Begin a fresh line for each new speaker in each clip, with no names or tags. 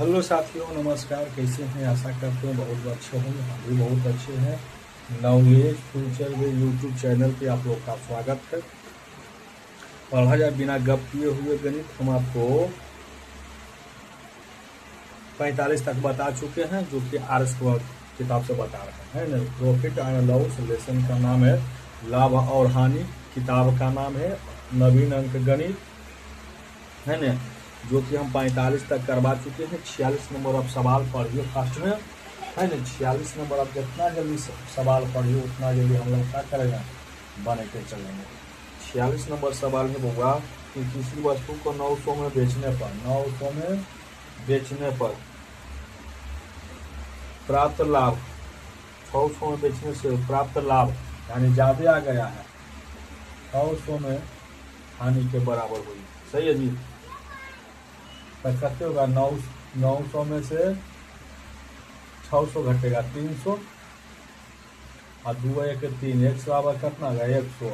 Hello साथियों, नमस्कार। कैसे हैं? आशा करते हैं बहुत अच्छे होंगे। हम भी बहुत अच्छे हैं। नॉलेज फ्यूचर में यूट्यूब चैनल पे आप लोग का स्वागत है। पढ़ा जाए बिना गप किए हुए गणित हम आपको 45 तक बता चुके हैं, जो कि आर स्क्वायर किताब से बता रहे हैं ना। प्रॉफिट एंड लॉस लेसन का नाम है लाभ और हानि, किताब का नाम है नवीन अंक गणित, है ना, जो कि हम 45 तक करवा चुके हैं। 46 नंबर अब सवाल पढ़िए फर्स्ट में, है ना। 46 नंबर अब जितना जल्दी सवाल पढ़िए उतना जल्दी हम लोग क्या करेंगे, बने के चलेंगे। 46 नंबर सवाल में होगा कि किसी वस्तु को 900 में बेचने पर 900 में बेचने पर प्राप्त लाभ 600 में बेचने से प्राप्त लाभ यानी ज्यादा आ गया है, 600 में हानि के बराबर हुई। सही है जी। कितने होगा? 900 में से 600 घटेगा 300 और 2 1 3 100 बराबर कितना आ गया 100।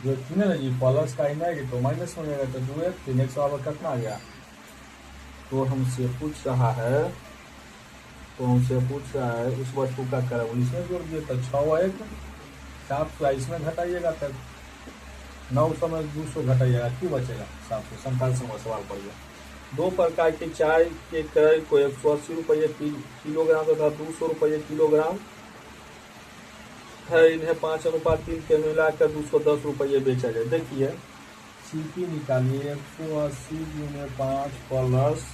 जो तीन है ना जी, प्लस का ही नहीं तो माइनस हो जाएगा, तो 2 1 3 100 बराबर कितना आ गया। तो हमसे पूछ रहा है उस वस्तु का क्रम इसमें जोड़ दिए तो 6 1 700 इसमें घटाइएगा तब 900 में 200 घटाइएगा, क्यों बचेगा 700। 47 नंबर सवाल पढ़िए। 2 प्रकार के चाय के क्रय को 180 रुपये किलोग्राम तथा 200 रुपये किलोग्राम है। इन्हें 5:3 के मिलाकर 210 रुपये बेचा जाए। देखिए सीपी निकालिए, 180 गुने 5 प्लस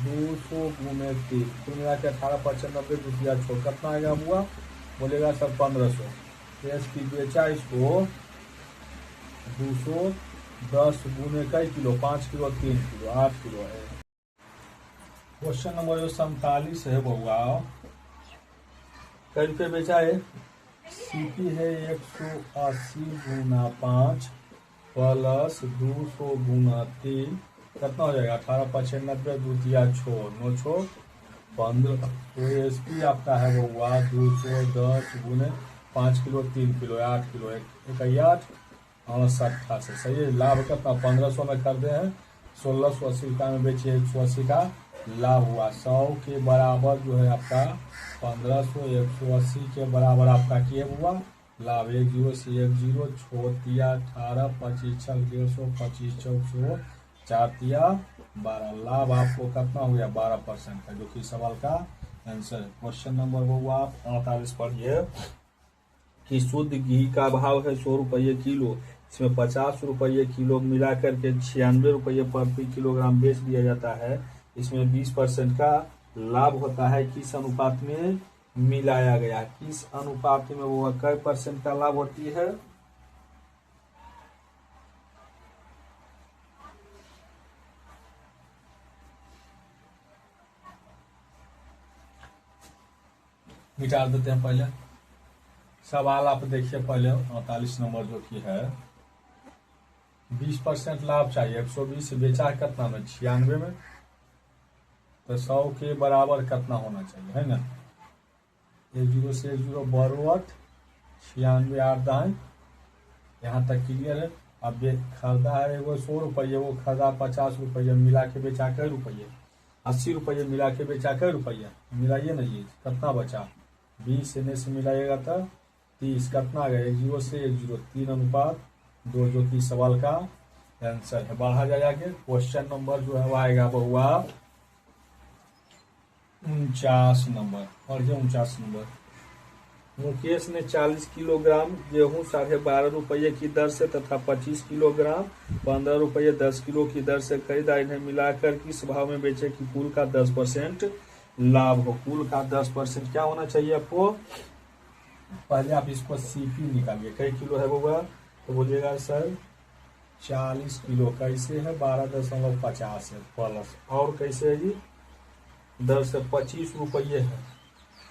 200 गुने 3 कुल मिला के 18,95 रुपया छोड़ कितना आएगा हुआ, बोलेगा सर 1500। इसकी बेचा इसको 210 गुने कई किलो, 5 किलो 3 किलो 8 किलो है। क्वेश्चन नंबर जो 47 है बउआ, कई रुपये बेचा है। सीपी है 180 गुना 5 प्लस 200 गुना 3 कितना हो जाएगा 18,95 दूतिया छोड़ 9 छोड़ 15। तो एसपी आपका है बउआ 210 गुने 5 किलो 3 किलो 8 किलो 1 और 60 से। सही है। लाभ कितना 1500 में कर दे हैं, 1680 का में बेचे 180 का लाभ हुआ। 100 के बराबर जो है आपका 1500 180 के बराबर आपका किए हुआ लाभ। 1 0 से 1 0 छोड़ दिया 18 25 6 150 25 4 4 दिया 12। लाभ आपको कितना हो गया 12% का, जो कि सवाल का आंसर है। क्वेश्चन नंबर हुआ 48 पढ़िए कि शुद्ध घी का भाव है 100 रुपये किलो। इसमें 50 रुपये किलो मिलाकर के 96 रुपये प्रति किलोग्राम बेच दिया जाता है। इसमें 20% का लाभ होता है। किस अनुपात में मिलाया गया, किस अनुपात में वो कई % का लाभ होती है। मिटा देते हैं पहले सवाल। आप देखिए पहले 48 नंबर जो कि है 20% लाभ चाहिए। 120 से बेचा है कितना में 96 में, तो 100 के बराबर कितना होना चाहिए, है ना। 1 0 से 1 0 बरोबर 96 8 दाएं, यहाँ तक क्लियर है। अब खरीदा है वो 100 रुपये, वो खरीदा 50 रुपये, मिला के बेचा कई रुपये 80 रुपये, मिला के बेचा कई रुपये, मिलाइए ना ये कितना बचा 20 से मिलाइएगा तो 30 कितना आ गया 1 0 से 1 0 3:2, जो कि सवाल का आंसर है। बढ़ा जाएगा। क्वेश्चन नंबर जो है वो आएगा बहुआ 49 नंबर। पढ़िए 49 नंबर। मुकेश ने 40 किलोग्राम गेहूं 12.5 रुपये की दर से तथा 25 किलोग्राम 15 रुपये 10 किलो की दर से खरीदा। इन्हें मिलाकर किस भाव में बेचे कि कुल का 10% लाभ हो। कुल का 10% क्या होना चाहिए आपको। पहले आप इसको सीपी निकालिए, कई किलो है वो, तो बोलिएगा सर 40 किलो कैसे है 12.50 है प्लस और कैसे है जी दर से 25 रुपये है,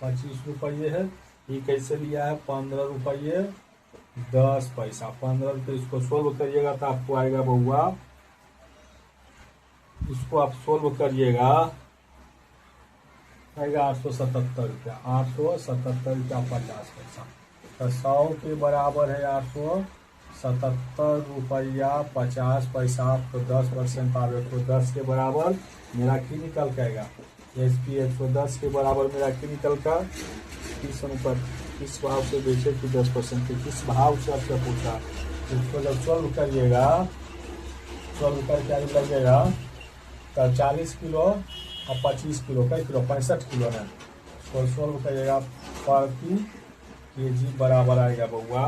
25 रुपये है। ये कैसे लिया है 15 रुपये 10 पैसा। 15 रुपये इसको सोल्व करिएगा तो आपको आएगा बउआ, इसको आप सोल्व करिएगा आएगा 877 रुपया, 877 रुपया 50 पैसा। तो 100 के बराबर है 877 रुपया 50 पैसा। तो 10% आवे तो 10 के बराबर मेरा की निकल के आएगा SP 110 के बराबर मेरा की निकल का किस अनुपात किस भाव से बेचे कि 10% के किस भाव से आपसे पूछा। इसको जब 12 करिएगा 12 करके लगेगा तो 40 किलो और 25 किलो कई किलो 65 किलो है। 12 करिएगा प्रति केजी बराबर आएगा बउआ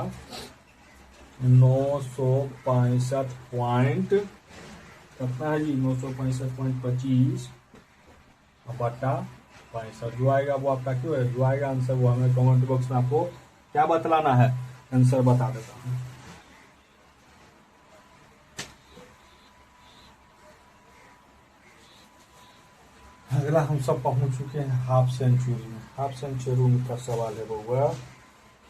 965 पॉइंट कितना है जी 965.25 बटा 65 जो आएगा वो आपका क्यों है जो आएगा आंसर वो हमें कमेंट बॉक्स में आपको क्या बतलाना है आंसर बता देता हूँ। अगला हम सब पहुंच चुके हैं हाफ सेंचुरी में। हाफ सेंचुरी का सवाल है बउआ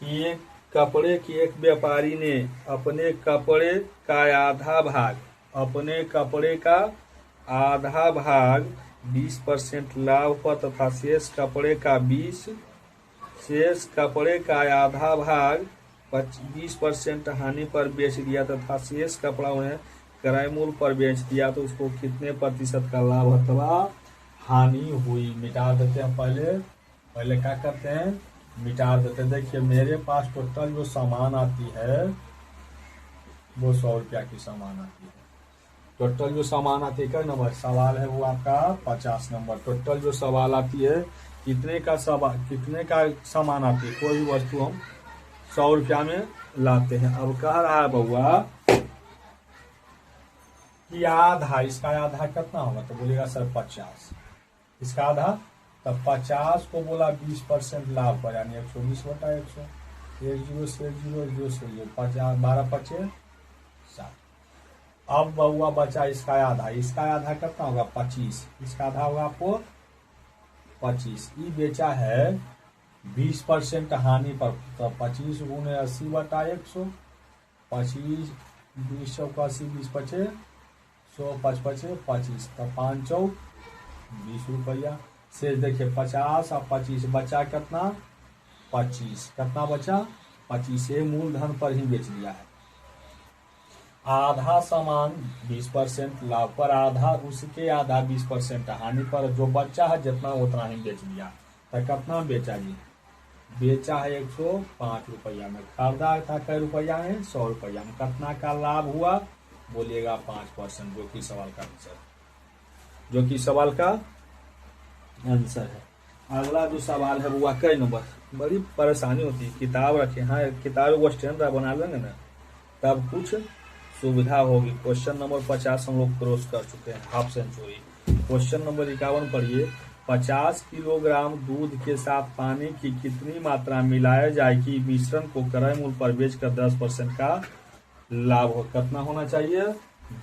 कि एक कपड़े की एक व्यापारी ने अपने कपड़े का आधा भाग अपने कपड़े का आधा भाग 20% लाभ पर तथा शेष कपड़े का आधा भाग 20% हानि पर बेच दिया तथा शेष कपड़ा उन्हें क्रय मूल्य पर बेच दिया तो उसको कितने प्रतिशत का लाभ अथवा हानि हुई। मिटा देते हैं पहले क्या करते हैं मिटा देते हैं। देखिए मेरे पास टोटल जो सामान आती है वो 100 रुपया की सामान आती है। टोटल जो सामान आती है क्या नंबर सवाल है वो आपका 50 नंबर। टोटल जो सवाल आती है कितने का सामान आती है कोई भी वस्तु हम 100 रुपया में लाते हैं। अब कह रहा है बउआ कि आधा इसका आधा कितना होगा तो बोलेगा सर 50 इसका आधा तब 50 को बोला 20% लाभ पर यानी 120 बटा 100 1 0 से 0 0 से 0 50 12 5 7। अब बउआ बचा इसका आधा कितना होगा 25 इसका आधा होगा आपको 25 ये बेचा है 20% हानि पर तो 25 गुने 80 बटा 100 25 20 चौका 80 20 पचे 100 5 पचे 25 तो 5 चौक 20 रुपया। शेष देखिए 50 और 25 बचा कितना 25 कितना बचा 25 मूलधन पर ही बेच दिया है। आधा सामान 20% लाभ पर आधा उसके आधा 20% हानि पर जो बच्चा है जितना उतना ही बेच दिया। तो कितना बेचा जी बेचा है 105 रुपया में खरीदा था कई रुपया में 100 रुपया में कितना का लाभ हुआ बोलिएगा 5% जो कि सवाल का आंसर है। अगला जो सवाल है वो कई नंबर बड़ी परेशानी होती है किताब रखे हाँ किताब वो स्टैंड बना लेंगे ना तब कुछ सुविधा होगी। क्वेश्चन नंबर 50 हम लोग क्रॉस कर चुके हैं हाफ सेंचुरी। क्वेश्चन नंबर 51 पढ़िए 50 किलोग्राम दूध के साथ पानी की कितनी मात्रा मिलाया जाए कि मिश्रण को क्रय मूल्य पर बेचकर 10% का लाभ हो। कितना होना चाहिए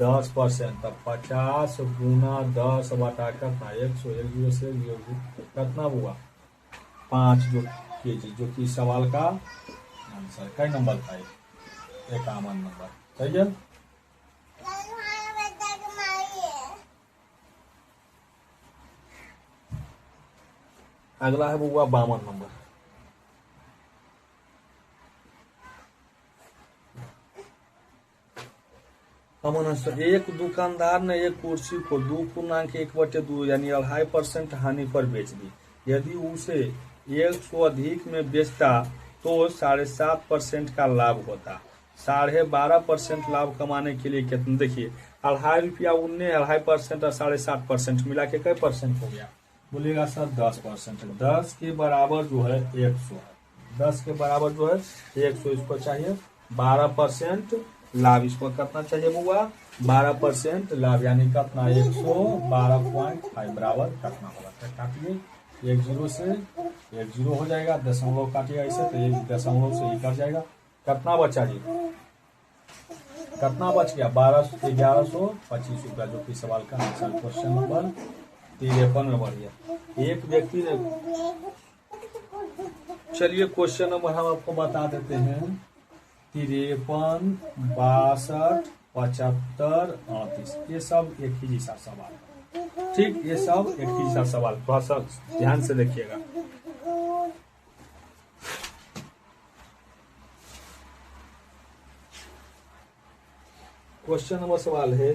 10%। तब 50 गुना 10 बटा कितना 100 1 0 से 0 कितना हुआ 5 जो केजी जो कि सवाल का आंसर कई नंबर था 51 नंबर सही है। अगला है वो 52 नंबर। एक दुकानदार ने एक कुर्सी को 2.1/2 यानी 2.5% हानि पर बेच दी। यदि उसे 100 अधिक में बेचता तो 7.5% का लाभ होता। 12.5% लाभ कमाने के लिए कितना देखिए 2.5 रुपया उनने 2.5% और 7.5% मिला के कई परसेंट हो गया बोलेगा सर 10%। 10 के बराबर जो है 100 है 10 के बराबर जो है 100 इसको चाहिए 12% लाभ। इसको कितना चाहिए बुआ 12% लाभ यानी कितना 112.5 बराबर कितना होगा तो काटिए 1 0 से 1 0 हो जाएगा दशमलव काटिएगा ऐसे तो 1 दशमलव से ही कट जाएगा। कितना बचा जी कितना बच गया 1125 रुपया जो कि सवाल का आंसर। क्वेश्चन नंबर 53 में बढ़िया एक व्यक्ति ने चलिए क्वेश्चन नंबर हम आपको बता देते हैं 53 62 75 38 ये सब एक ही जैसा सवाल ठीक ये सब एक ही जैसा सवाल थोड़ा सा ध्यान से देखिएगा। क्वेश्चन नंबर सवाल है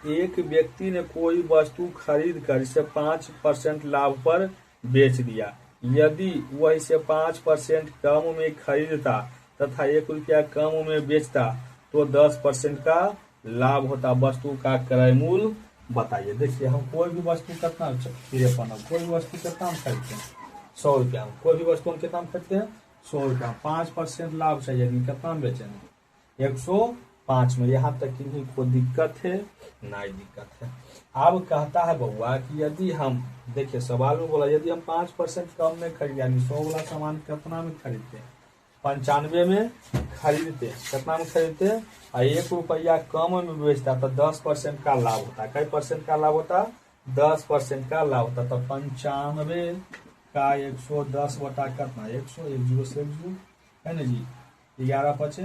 एक व्यक्ति ने कोई वस्तु खरीद कर इसे 5% लाभ पर बेच दिया। यदि वह इसे 5% कम में खरीदता तथा 1 रुपया कम में बेचता तो 10% का लाभ होता। वस्तु का क्रय मूल्य बताइए। देखिए, हम कोई भी वस्तु कितना कोई भी वस्तु कितना में खरीदते हैं 100 रुपया में। कोई भी वस्तु हम कितना में खरीदते हैं 100 रुपया। 5% लाभ चाहिए, कितना में बेचेंगे 105 में। यहाँ तक किन्हीं को दिक्कत है? नहीं दिक्कत है। अब कहता है बउआ कि यदि हम, देखिए सवाल में बोला यदि हम 5% कम में खरीद, यानी 100 वाला सामान कितना में खरीदते हैं 95 में खरीदते हैं, कितना में खरीदते हैं और 1 रुपया कम में बेचता तो 10% का लाभ होता। कई परसेंट का लाभ होता? 10% का लाभ होता। तो 95 का 110 बटा कितना 100, 1 0 से 1 0 है ना जी। 11 5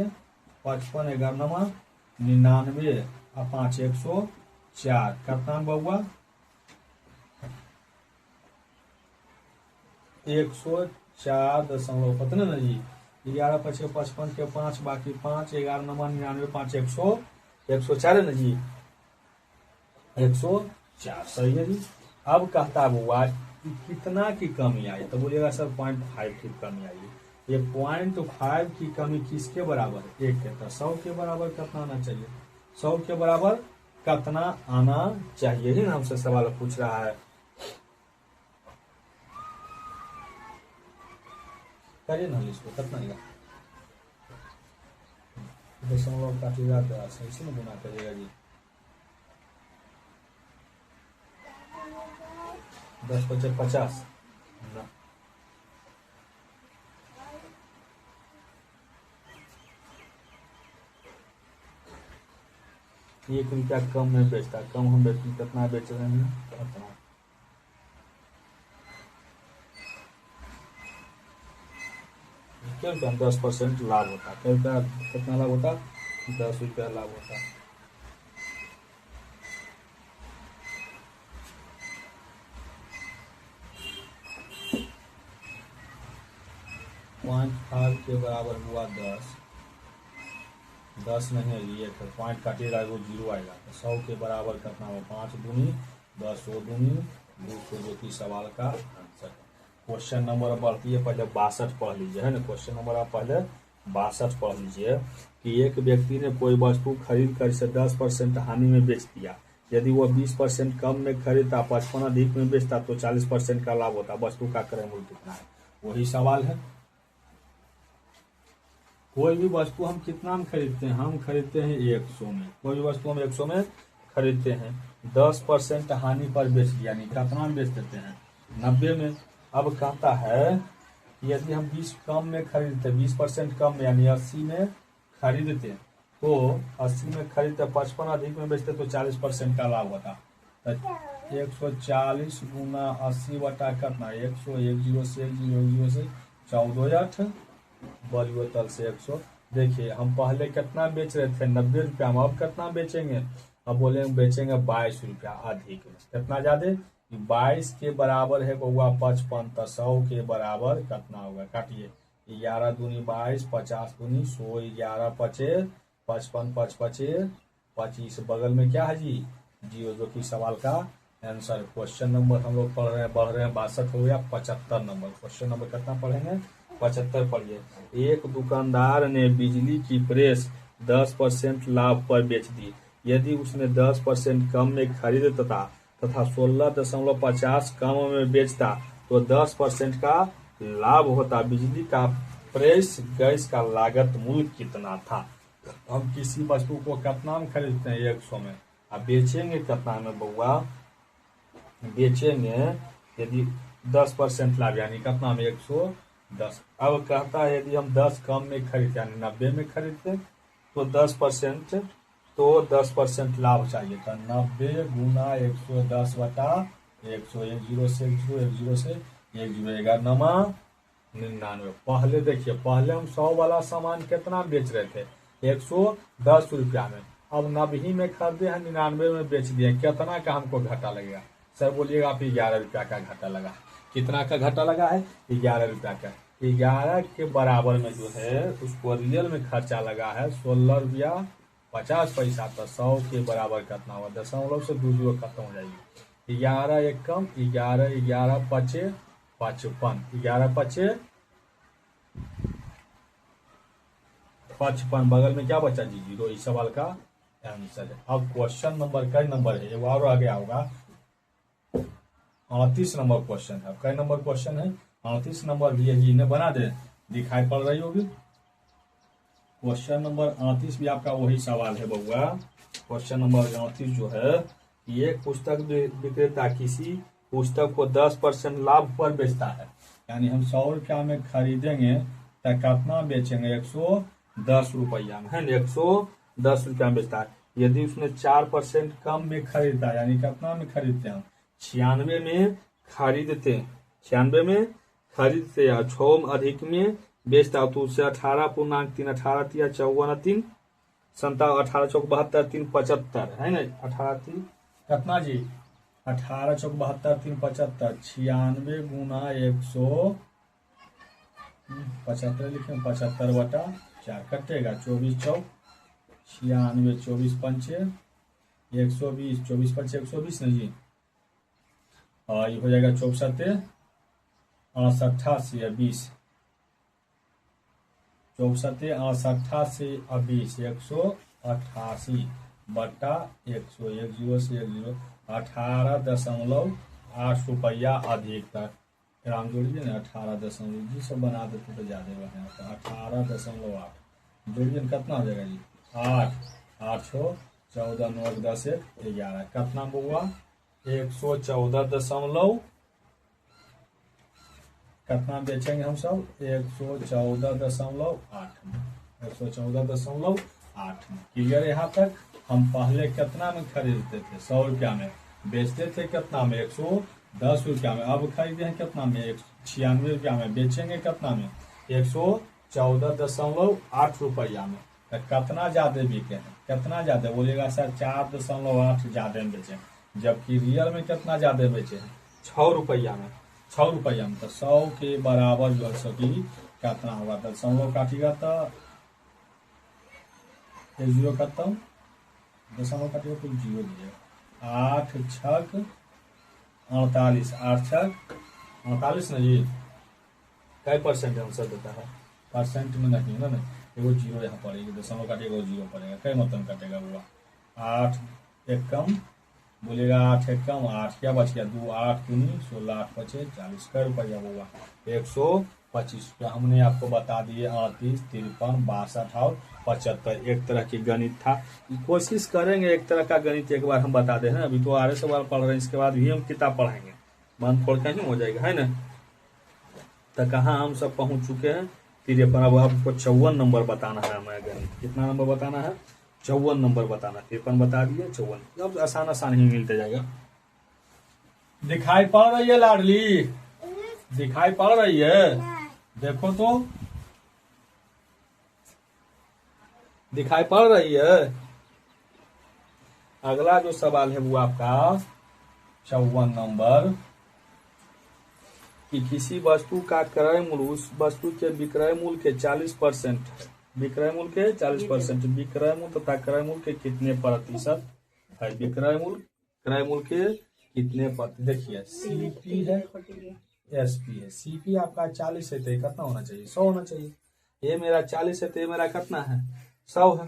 55, 11 9 99 और 5 104 कितना बउआ 104 कितना ना जी। 11 5 55 के 5 बाकी 5 11 9 99 5 104 है ना जी। 104 सही है जी। अब कहता है बउआ कितना की कमी आई, तो बोलिएगा सर 0.5 की कमी आई। ये 0.5 की कमी किसके बराबर? 1 के। तो 100 के बराबर कितना आना चाहिए? 100 के बराबर कितना आना चाहिए ही ना हमसे सवाल पूछ रहा है। करिए ना इसको, कितना आएगा? दशमलव काटिएगा तो सही से ना गुना करिएगा जी। 10 5 50 ना। 1 रुपया कम में बेचता, कम हम कितना बेच रहे हैं अपना। क्या 10% लाभ होता। कितना लाभ होता? 10 रुपया लाभ होता। पॉइंट 5 के बराबर हुआ 10 नहीं है ये, तो पॉइंट काटिएगा वो 0 आएगा। तो 100 के बराबर कितना हो? 5 दूनी 10 हो दूनी 200, जो कि सवाल का आंसर है। क्वेश्चन नंबर बढ़ती है, पहले 62 पढ़ लीजिए है ना। क्वेश्चन नंबर आप पहले 62 पढ़ लीजिए कि एक व्यक्ति ने कोई वस्तु खरीद कर इसे 10% हानि में बेच दिया। यदि वह 20% कम में खरीदता 55 अधिक में बेचता तो 40% का लाभ होता। वस्तु का क्रय मूल्य कितना है? वही सवाल है। कोई भी वस्तु हम कितना में खरीदते हैं? हम खरीदते हैं 100 में। कोई भी वस्तु हम 100 में खरीदते हैं, 10% हानि पर बेच दिया, यानी कितना में बेच देते हैं 90 में। अब कहता है यदि हम 20 कम में खरीदते, 20% कम में यानी 80 में खरीदते तो 80 में खरीदते 55 अधिक में बेचते तो 40% का लाभ होता। 140 गुना 80 बटा कितना 100, 1 0 से 1 0 0 से 14 8 बलियो तल से 100। देखिए हम पहले कितना बेच रहे थे 90 रुपया में, अब कितना बेचेंगे? अब बोले बेचेंगे 22 रुपया अधिक। कितना ज्यादा? 22 के बराबर है बउआ 55, तो 100 के बराबर कितना होगा? काटिए 11 दूनी 22, 50 दूनी 100, 11 5 55 5 5 25। बगल में क्या है जी? 0, जो कि सवाल का आंसर। क्वेश्चन नंबर हम लोग पढ़ रहे हैं, बढ़ रहे हैं 62 हो गया 75 नंबर। क्वेश्चन नंबर कितना पढ़ेंगे? 75 पढ़िए। एक दुकानदार ने बिजली की प्रेस 10% लाभ पर बेच दी। यदि उसने 10% कम में खरीदता तथा 16.50 कम में बेचता तो 10% का लाभ होता। बिजली का प्रेस गैस का लागत मूल्य कितना था? हम किसी वस्तु को कितना में खरीदते हैं 100 में, अब बेचेंगे कितना में बउआ? बेचेंगे यदि 10% लाभ, यानी कितना में 110। अब कहता है यदि हम 10 कम में खरीदते यानी 90 में खरीदते तो 10% लाभ चाहिए था। 90 गुना 110 बटा 100, 1 0 से 1 0 1 0 से 1 0 11 99। पहले देखिए, पहले हम 100 वाला सामान कितना बेच रहे थे 110 रुपया में, अब 90 में खरीदे हैं 99 में बेच दिए। कितना का हमको घाटा लगेगा? सर बोलिएगा आप 11 रुपया का घाटा लगा। कितना का घाटा लगा है? 11 रुपया का। 11 के बराबर में जो है उसको रियल में खर्चा लगा है 16 रुपया 50 पैसा, तो 100 के बराबर कितना होगा, दशमलव से 2 जीरो खत्म हो जाएगी। 11 एकम 11, 11 पचे 55, 11 पचे 55, बगल में क्या बचा जी, जीरो। इस सवाल का आंसर है। अब क्वेश्चन नंबर कई नंबर है, एक और आगे होगा, 38 नंबर क्वेश्चन है। कई नंबर क्वेश्चन है, 38 नंबर भी है जी, इन्हें बना दे, दिखाई पड़ रही होगी। क्वेश्चन नंबर 38 भी आपका वही सवाल है बउआ। क्वेश्चन नंबर 38 जो है, एक पुस्तक विक्रेता किसी पुस्तक को 10% लाभ पर बेचता है, यानी हम 100 रुपया में खरीदेंगे तो कितना बेचेंगे, 110 रुपया में, है ना, 110 रुपया में बेचता है। यदि उसने 4% कम में खरीदा, यानी कितना में खरीदते हैं, 96 में खरीदते हैं, 96 में खरीदते हैं, 6 अधिक में बेचता हो तो उससे 18.3, 18 तिया 54 3 57, 18 चौक 72 3 75, है ना, 18 3 कितना जी, 18 चौक 72 3 75, 96 गुना 175 लिखे, 75/4 कटेगा, 24 चौक 96, 24 पंचे 120, 24 पंचे 120 ना जी, और ये हो जाएगा 64 88 या 20, 64 88 और 20, 188 बटा 100, 1 जीरो से 1 जीरो, 18.8 रुपया अधिक तक। फिर हम जोड़िए ना, 18 जी सब बना देते तो ज्यादा बने, तो 18.8 जोड़िए कितना हो जाएगा जी, 8 8 14 9 10 11, कितना हुआ, 114. कितना बेचेंगे हम सब, 114.8 में, 114.8 में। क्लियर यहाँ तक। हम पहले कितना में खरीदते थे, 100 रुपया में, बेचते थे कितना में, 110 रुपया में। अब खरीदे हैं कितना में, 96 रुपया में, बेचेंगे कितना में, 114.8 रुपया में। तो कितना ज्यादा बिके हैं, कितना ज्यादा बोलेगा सर, 4.8 ज्यादा में बेचे, जबकि रियल में कितना ज्यादा बेचे हैं, 6 रुपया में, 6 रुपया में। तो 100 के बराबर जो है सभी कितना होगा, दशमलव काटिएगा तो 1 जीरो खत्म, दशमलव काटिएगा तो 0 दीजिएगा, 8 छक 48, 8 छक 48 ना जी। कई परसेंट आंसर देता है, परसेंट में नहीं ना, एगो जीरो यहाँ पड़ेगी, दशमलव काटिएगा 0 पड़ेगा, कई मतलब काटेगा हुआ, 8 एकम बोलेगा, 8 एकम 8, क्या बच गया 2, 8 दूनी 16, 8 पचे 40, कई रुपया होगा, 125 रुपया। हमने आपको बता दिए 38, 53, 62 और 75। एक तरह की गणित था, कोशिश करेंगे एक तरह का गणित एक बार हम बता दें, अभी तो आरे सवाल पढ़ रहे हैं, इसके बाद भी हम किताब पढ़ाएंगे, मन खोल के नहीं हो जाएगा, है ना। तो कहाँ हम सब पहुंच चुके हैं, 53। अब आपको 54 नंबर बताना है हमें गणित, कितना नंबर बताना है, 54 नंबर बताना, 53 बता दिए, 54। अब आसान आसान ही मिलते जाएगा। दिखाई पड़ रही है लाडली, दिखाई पड़ रही है, देखो तो दिखाई पड़ रही है। अगला जो सवाल है वो आपका 54 नंबर, कि किसी वस्तु का क्रय मूल्य उस वस्तु के विक्रय मूल्य के 40%, विक्रय मूल्य के 40%, विक्रय मूल्य तथा क्रय मूल्य के कितने प्रतिशत है, विक्रय मूल्य क्रय मूल्य के कितने प्रतिशत। देखिए सीपी है, एसपी है, सीपी आपका 40 है तो कितना होना चाहिए, 100 होना चाहिए। ये मेरा 40 है तो ये मेरा कितना है, 100 है।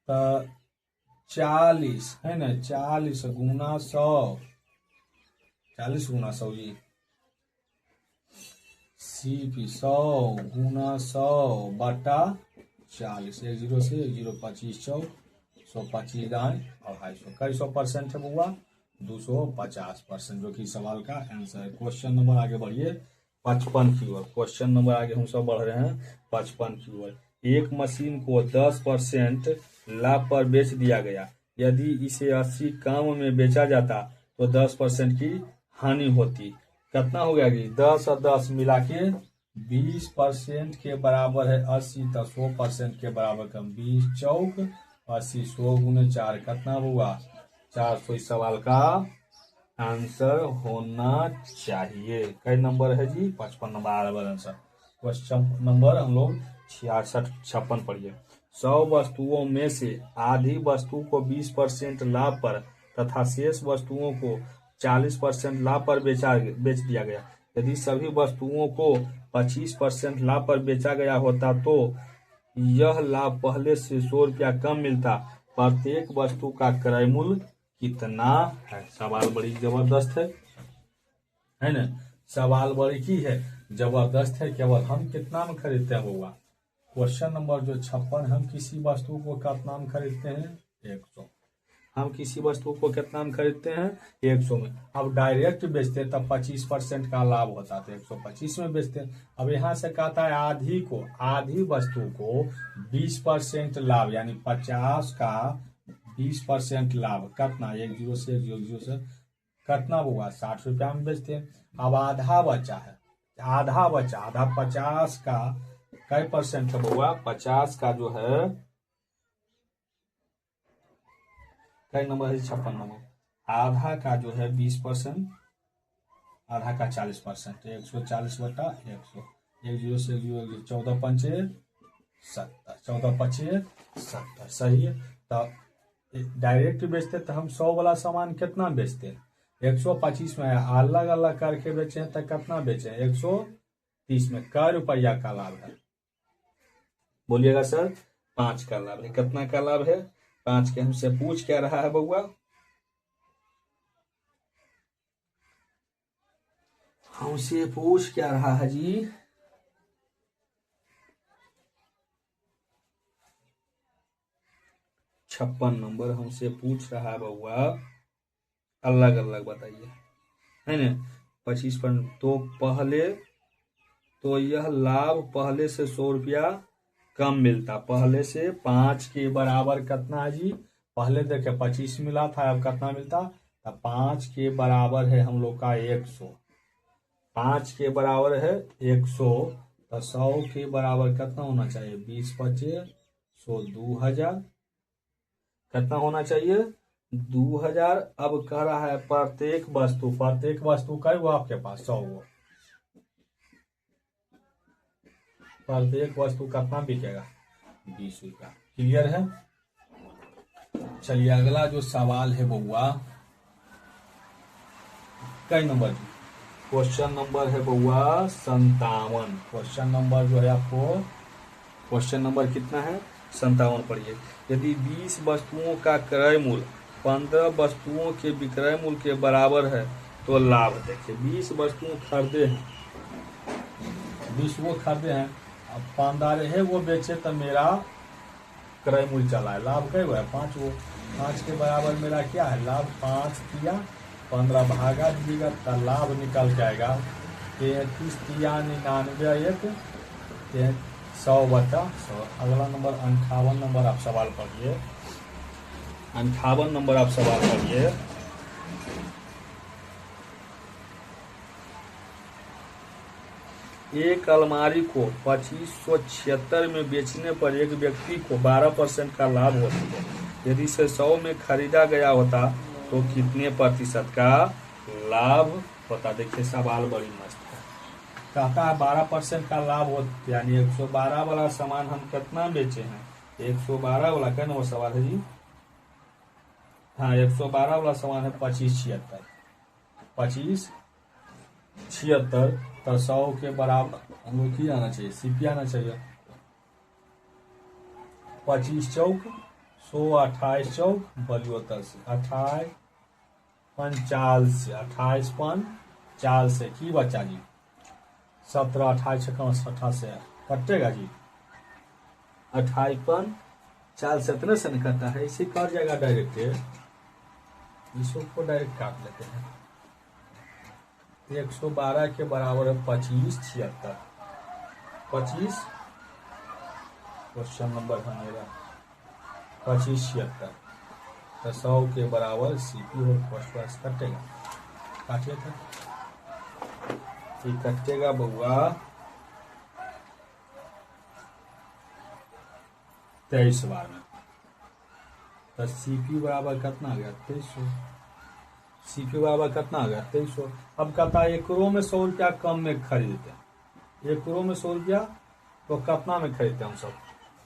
तो 40 है ना, 40 गुना 100, 40 गुना 100 जी, सीपी 100 गुना 100 बटा 40, 1 जीरो से 1 जीरो 25 चौक 125 दाएं और 250, कई 100% है बुआ, 250%, जो कि सवाल का आंसर है। क्वेश्चन नंबर आगे बढ़िए 55 की ओर। क्वेश्चन नंबर आगे हम सब बढ़ रहे हैं 55 की ओर। एक मशीन को 10% लाभ पर बेच दिया गया, यदि इसे 80 कम में बेचा जाता तो 10% की हानि होती। कितना हो गया कि 10 और 10 मिला के 20% के बराबर है 80, तो 100% के बराबर कम, 20 चौक 80, 100 गुने 4 कितना हुआ 400। इस सवाल का आंसर होना चाहिए। कई नंबर है जी, 55 नंबर आंसर। क्वेश्चन नंबर हम लोग 66 56 पढ़िए। 100 वस्तुओं में से आधी वस्तु को 20% लाभ पर तथा शेष वस्तुओं को 40% लाभ पर बेच दिया गया। यदि सभी वस्तुओं को 25% लाभ पर बेचा गया होता तो यह लाभ पहले से 100 रुपया कम मिलता। प्रत्येक वस्तु का क्रय मूल्य कितना है? सवाल बड़ी जबरदस्त है ना? सवाल बड़ी की है, जबरदस्त है। केवल हम कितना में खरीदते हैं बउआ? क्वेश्चन नंबर जो 56, हम किसी वस्तु को कितना में खरीदते हैं? 100। हम किसी वस्तु को कितना में खरीदते हैं? 100 में। अब डायरेक्ट बेचते हैं तब 25% का लाभ होता है, तो 125 में बेचते हैं। अब यहाँ से कहता है आधी वस्तु को 20% लाभ, यानी 50 का 20% लाभ कितना? 10 से 1 से कितना हुआ? 60 रुपया में बेचते हैं। अब आधा बचा, आधा 50 का कई परसेंट है बउआ? 50 का जो है कई नंबर है? 56 नंबर। आधा का जो है 20%, आधा का 40%, 140 बटा 100, 10 से 1 14 पंचे 70, 14 पचे 70, सही है। तो डायरेक्ट बेचते तो हम 100 वाला सामान कितना बेचते हैं? 125 में। अलग अलग करके बेचे तो कितना बेचे? 130 में। कै रुपया का लाभ है? बोलिएगा सर। 5 का लाभ है। कितना का लाभ है? 5 के। हमसे पूछ क्या रहा है बउआ? हमसे पूछ क्या रहा है जी? छप्पन नंबर हमसे पूछ रहा है बउआ, अलग अलग बताइए, है ना? 25 तो पहले तो यह लाभ पहले से 100 रुपया कम मिलता। पहले से 5 के बराबर कितना है जी? पहले देखे 25 मिला था, अब कितना मिलता? तब 5 के बराबर है हम लोग का 100। 5 के बराबर है 100, तो 100 के बराबर कितना होना चाहिए? 20 पचे 100, 2000। कितना होना चाहिए? 2000। अब कह रहा है प्रत्येक वस्तु का वो आपके पास 100 वो प्रत्येक वस्तु कितना बिकेगा? 20 रुपया। क्लियर है? चलिए अगला जो सवाल है बउआ, कई नंबर की? क्वेश्चन नंबर है बउआ 57। क्वेश्चन नंबर जो है आपको, क्वेश्चन नंबर कितना है? 57 पढ़िए। यदि 20 वस्तुओं का क्रय मूल्य 15 वस्तुओं के विक्रय मूल्य के बराबर है तो लाभ। देखिए 20 वस्तुओं खरीदे हैं, 20 वो खरीदे हैं, अब 15 है वो बेचे तो मेरा क्रय मूल्य चला है। लाभ क्या हुआ है? 5। वो 5 के बराबर मेरा क्या है? लाभ 5 किया 15 भागा दीजिएगा तो लाभ निकल जाएगा 33 तिया 99 1 100 बटा 100। अगला नंबर 58 नंबर आप सवाल पढ़िए। 58 नंबर आप सवाल पढ़िए। एक अलमारी को 2576 में बेचने पर एक व्यक्ति को 12% का लाभ होता है। यदि इसे 100 में खरीदा गया होता तो कितने प्रतिशत का लाभ होता? देखिए सवाल बड़ी मस्त है। कहता है 12% का लाभ होता, यानी 112 वाला सामान हम कितना बेचे हैं? 112 वाला क्या ना वो सवाल है जी? हाँ 112 वाला सामान है 2576। 2576 तो 100 के बराबर हम लोग की आना चाहिए, सीपी आना चाहिए। 25 चौक 100, 28 चौक बलियो 28 45, 28 5 से की बच्चा जी? 17, 28 60 से कटेगा जी? 28 5 से इतने से निकलता है, इसी कट जाएगा डायरेक्ट। इसको डायरेक्ट काट लेते हैं। 112 के बराबर है 2576। 25 क्वेश्चन नंबर है मेरा 2576 तो 100 के बराबर सीपी हो फर्स्ट कटेगा। काटिए था कटेगा बउआ 23 बार में। तो सीपी बराबर कितना आ गया? 2300। सीपी बराबर कितना आ गया? 2300। अब कहता है एकड़ों में 100 रुपया कम में खरीदते हैं। एकड़ों में 100 रुपया तो कितना में खरीदते हैं हम सब?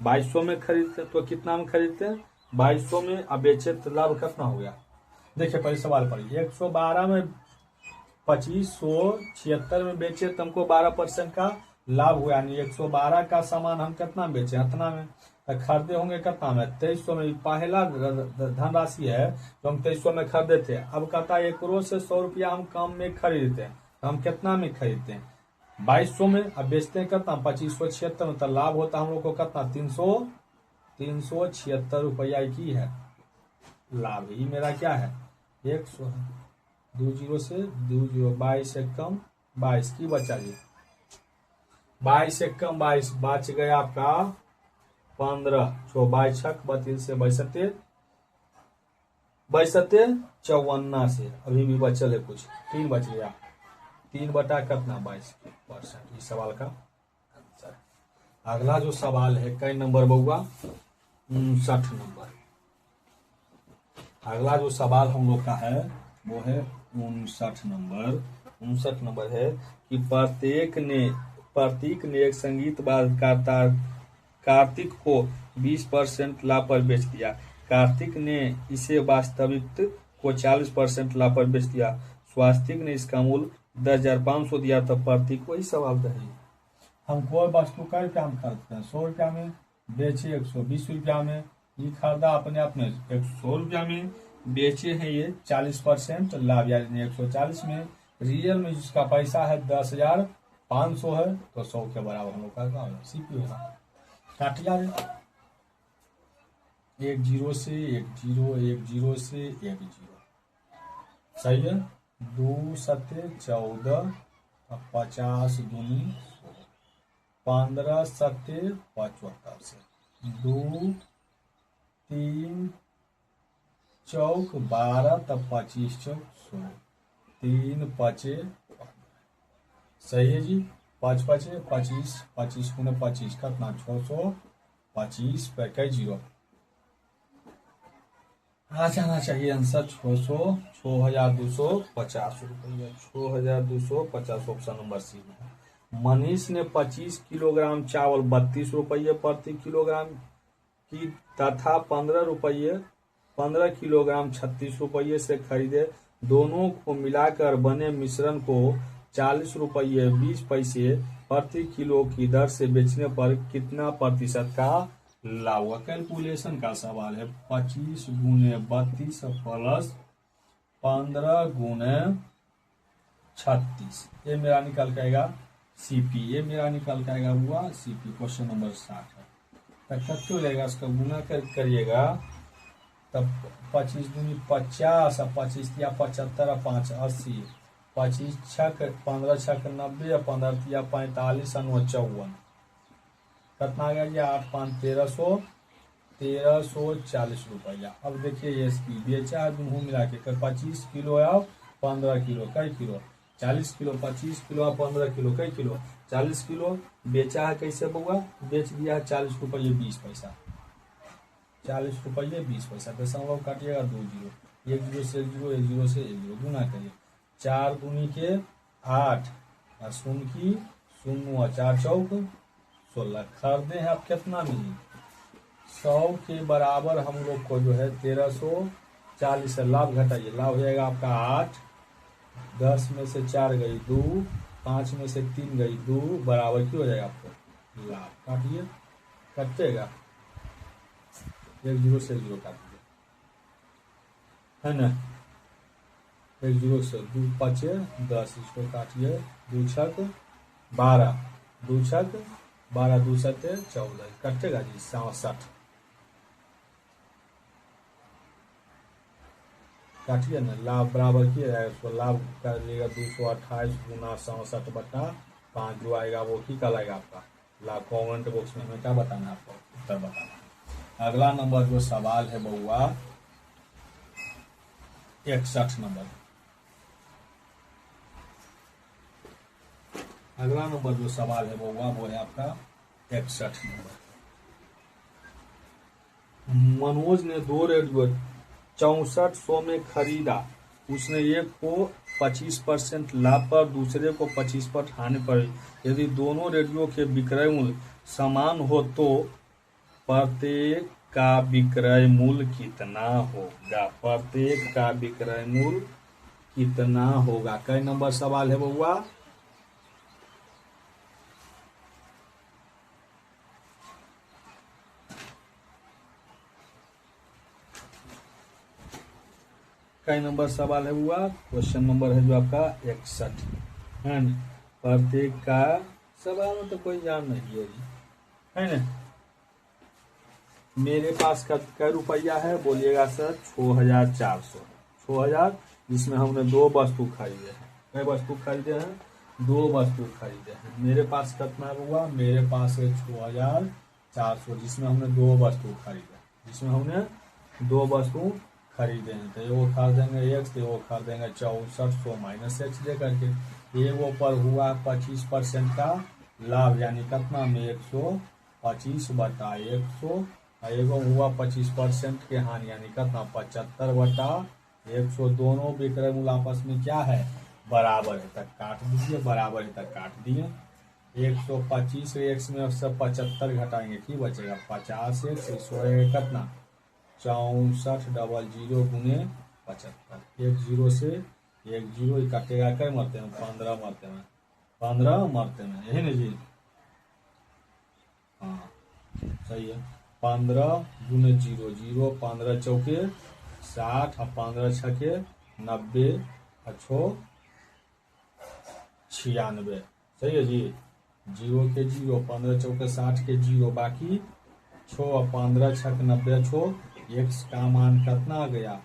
2200 में खरीदते तो कितना में खरीदते? 2200 में, अब बेचे तो लाभ कितना हो गया? देखिए पहले सवाल पढ़िए। 112 में 2576 में बेचे तो हमको 12% का लाभ हुआ, यानी 112 का सामान हम कितना में बेचे? इतना में। तो खरीदे होंगे कितना में? 2300 में। पहला धनराशि है तो हम 2300 में खरीदे थे। अब कहता है 1 करोड़ से 100 रुपया हम कम में खरीदते हैं, तो हम कितना में खरीदते हैं? 2200 में। अब बेचते हैं कितना? 2576 में। तो लाभ होता है हम लोग को कितना? 376 रुपया की है लाभ। ये मेरा क्या है? 100 है। 20 से 20, 22 से कम 22 की बचा जी। 22 से कम 22 बच गया आपका 15। 22 छक 32 से 62 54 से अभी भी बचल है कुछ, 3 बच गया। 3 बटा कितना? 22%। इस सवाल का आंसर। अगला जो सवाल है कई नंबर बउआ? 59 नंबर। अगला जो सवाल हम लोग का है वो है 59 नंबर। 59 नंबर है कि प्रतीक ने एक संगीत वादकता कार्तिक को 20% लाभ पर बेच दिया। कार्तिक ने इसे वास्तविक को 40% लाभ पर बेच दिया। स्वास्तिक ने इसका मूल्य 10,500 दिया, तो प्रतीक वही सवाल है। हम कोई वस्तु कई रुपया में खरीदते हैं? 100 रुपया में। बेचे 120 रुपया में। ये खरीदा अपने 100 रुपया में, बेचे हैं ये 40% लाभ, यानी 140 में। रियल में जिसका पैसा है 10,500 है, तो 100 के बराबर हम लोग का सीपी होगा। काटिया 1 0 से 1 0, 1 0 से 1 0, सही है। 2 सत्ते 14, 50 दूनी 15 सत्ते 75 से 2 3 चौक 12, तब 25 चौक 16, 3 5 सही है जी। 5 5 25, 25 गुने 25 कितना? 625 पे कई जीरो आ जाना चाहिए आंसर। 6250 रुपये। 6250 ऑप्शन नंबर सी में। मनीष ने 25 किलोग्राम चावल 32 रुपये प्रति किलोग्राम की तथा 15 किलोग्राम 36 रुपये से खरीदे। दोनों को मिलाकर बने मिश्रण को 40 रुपये 20 पैसे प्रति किलो की दर से बेचने पर कितना प्रतिशत का लाभ हुआ? कैलकुलेशन का सवाल है। 25 गुने 32 प्लस 15 गुने 36, ये मेरा निकल के आएगा सीपी। ये मेरा निकल के आएगा हुआ सीपी। क्वेश्चन नंबर 60 है। तो लेगा इसका गुना करिएगा, तब 25 दूनी 50, 25 या 75, 5 80, 25 छक 15 छक 90, 15 तिया 45, 54 कितना आ गया जी? 8 5 1340 रुपया। अब देखिए ये इसकी बेचा है दोनों मिला के 25 किलो या 15 किलो कई किलो? 40 किलो। 25 किलो या 15 किलो कई किलो? 40 किलो। बेचा है कैसे बउआ? बेच दिया है 40 रुपये 20 पैसा। 40 रुपये 20 पैसा। दशमलव काटिएगा 2 जीरो, 1 जीरो से 1 जीरो, 1 जीरो से 1 जीरो, गुना करिए। 4 दूनी के 8 और शून्य की 0, 4 चौक 16। खरीदे हैं आप कितना में? 100 के बराबर हम लोग को जो है 1340 से लाभ घटाइए। लाभ हो जाएगा आपका 8, 10 में से 4 गई 2, 5 में से 3 गई 2, बराबर की हो जाएगा आपको लाभ। काटिए, कटेगा 1 जीरो से 1 जीरो काटिए, है ना। 1 जीरो से 2 5 10, इसको काटिए। 2 छक 12, 2 छक 12, 2 7 14, कटेगा जी 67। काटिए ना, लाभ बराबर किया जाएगा, उसको लाभ कर लिएगा 228 गुना 67 बटा 5 जो आएगा वो ही कहलाएगा आपका लाभ। कमेंट बॉक्स में हमें क्या बताना है आपको? उत्तर बताना है। अगला नंबर जो सवाल है बउआ 61 नंबर। अगला नंबर जो सवाल है बउआ वो है आपका 61 नंबर। मनोज ने 2 रेडियो 6400 में खरीदा। उसने एक को 25% लाभ पर, दूसरे को 25% हानि पर। यदि दोनों रेडियो के विक्रय मूल्य समान हो तो प्रत्येक का विक्रय मूल्य कितना होगा? प्रत्येक का विक्रय मूल्य कितना होगा? कई नंबर सवाल है बउआ? कई नंबर सवाल है बउआ? क्वेश्चन नंबर है जो आपका 61 है न। प्रत्येक का सवाल में तो कोई जान नहीं है ना। मेरे पास क्या रुपया है? बोलिएगा सर 6400। 6000, जिसमें हमने 2 वस्तु खरीदे हैं। कई वस्तु खरीदे हैं? 2 वस्तु खरीदे हैं। मेरे पास कितना हुआ? मेरे पास है 6400, जिसमें हमने 2 वस्तु खरीदे, जिसमें हमने 2 वस्तु खरीदे हैं। तो वो खरीदेंगे x, तो वो खरीदेंगे 6400 माइनस x दे करके। एगो पर हुआ 25% का लाभ, यानी कितना में 125 बटा 100। एगो हुआ 25% के हानि, यानी कितना 75 बटा 100। दोनों विक्रय मूल्य आपस में क्या है? बराबर है, तक काट दीजिए। बराबर है तक काट दिए। 125 x में से 75 घटाएंगे, ठीक बचेगा 50x। इसको कितना 64 डबल 0 गुने 75। 1 0 से 1 0 कटेगा, कई मरते हैं? 15 मरते हैं। 15 मरते हैं, यही ना जी? हाँ सही है। 15 गुने 0 0, 15 चौके 60 और 15 छके 90 और 6 96। सही है जी? 0 के 0, 15 चौके 60 के 0, बाकी 6 और 15 छक 90 6। x का मान कितना आ गया?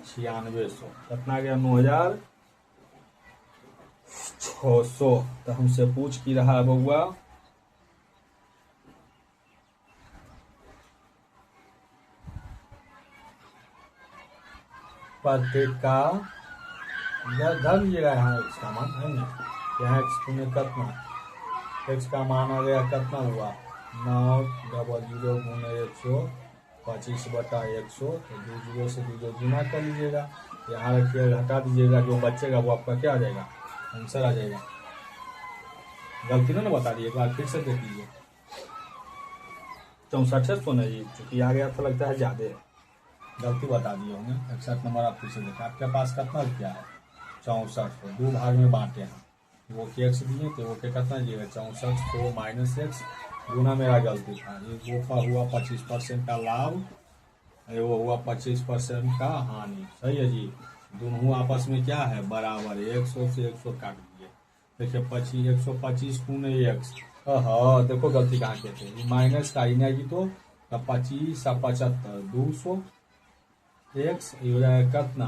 9600। कितना आ गया? 9600। तो हमसे पूछ की रहा है बउआ, प्रत्येक का धर लीजिएगा यहाँ x का मान है ना। यहाँ x में कितना? x का मान आ गया, कितना हुआ? 9 डबल 0 गुने 125 बटा 100। तो 2 0 से 2 0 गुना कर लीजिएगा। यहाँ रखिएगा, हटा दीजिएगा। जो बचेगा वो आपका क्या आ जाएगा? आंसर आ जाएगा। गलती ना बता दिए, एक बार फिर से देख लीजिए। 6400 नहीं, चूंकि आ गया तो लगता है ज्यादा है, गलती बता दिए होंगे। 61 नंबर आप फिर से देखें। आपके पास कितना रुपया है? 6400। 2 भाग में बांटे हैं, वो के एक्स दिए, तो वो के कितना दिएगा? 6400 माइनस एक्स गुना, मेरा गलती था। ये वो हुआ 25% का लाभ, वो हुआ 25% का हानि। सही है जी? दोनों आपस में क्या है? बराबर है। 100 से 100 काट दिए। देखिए 125 गुने एक्स। हाँ देखो गलती कहाँ के थे? माइनस का ही नहीं तो 25 और 75 200 एक्स हो जाएगा कितना?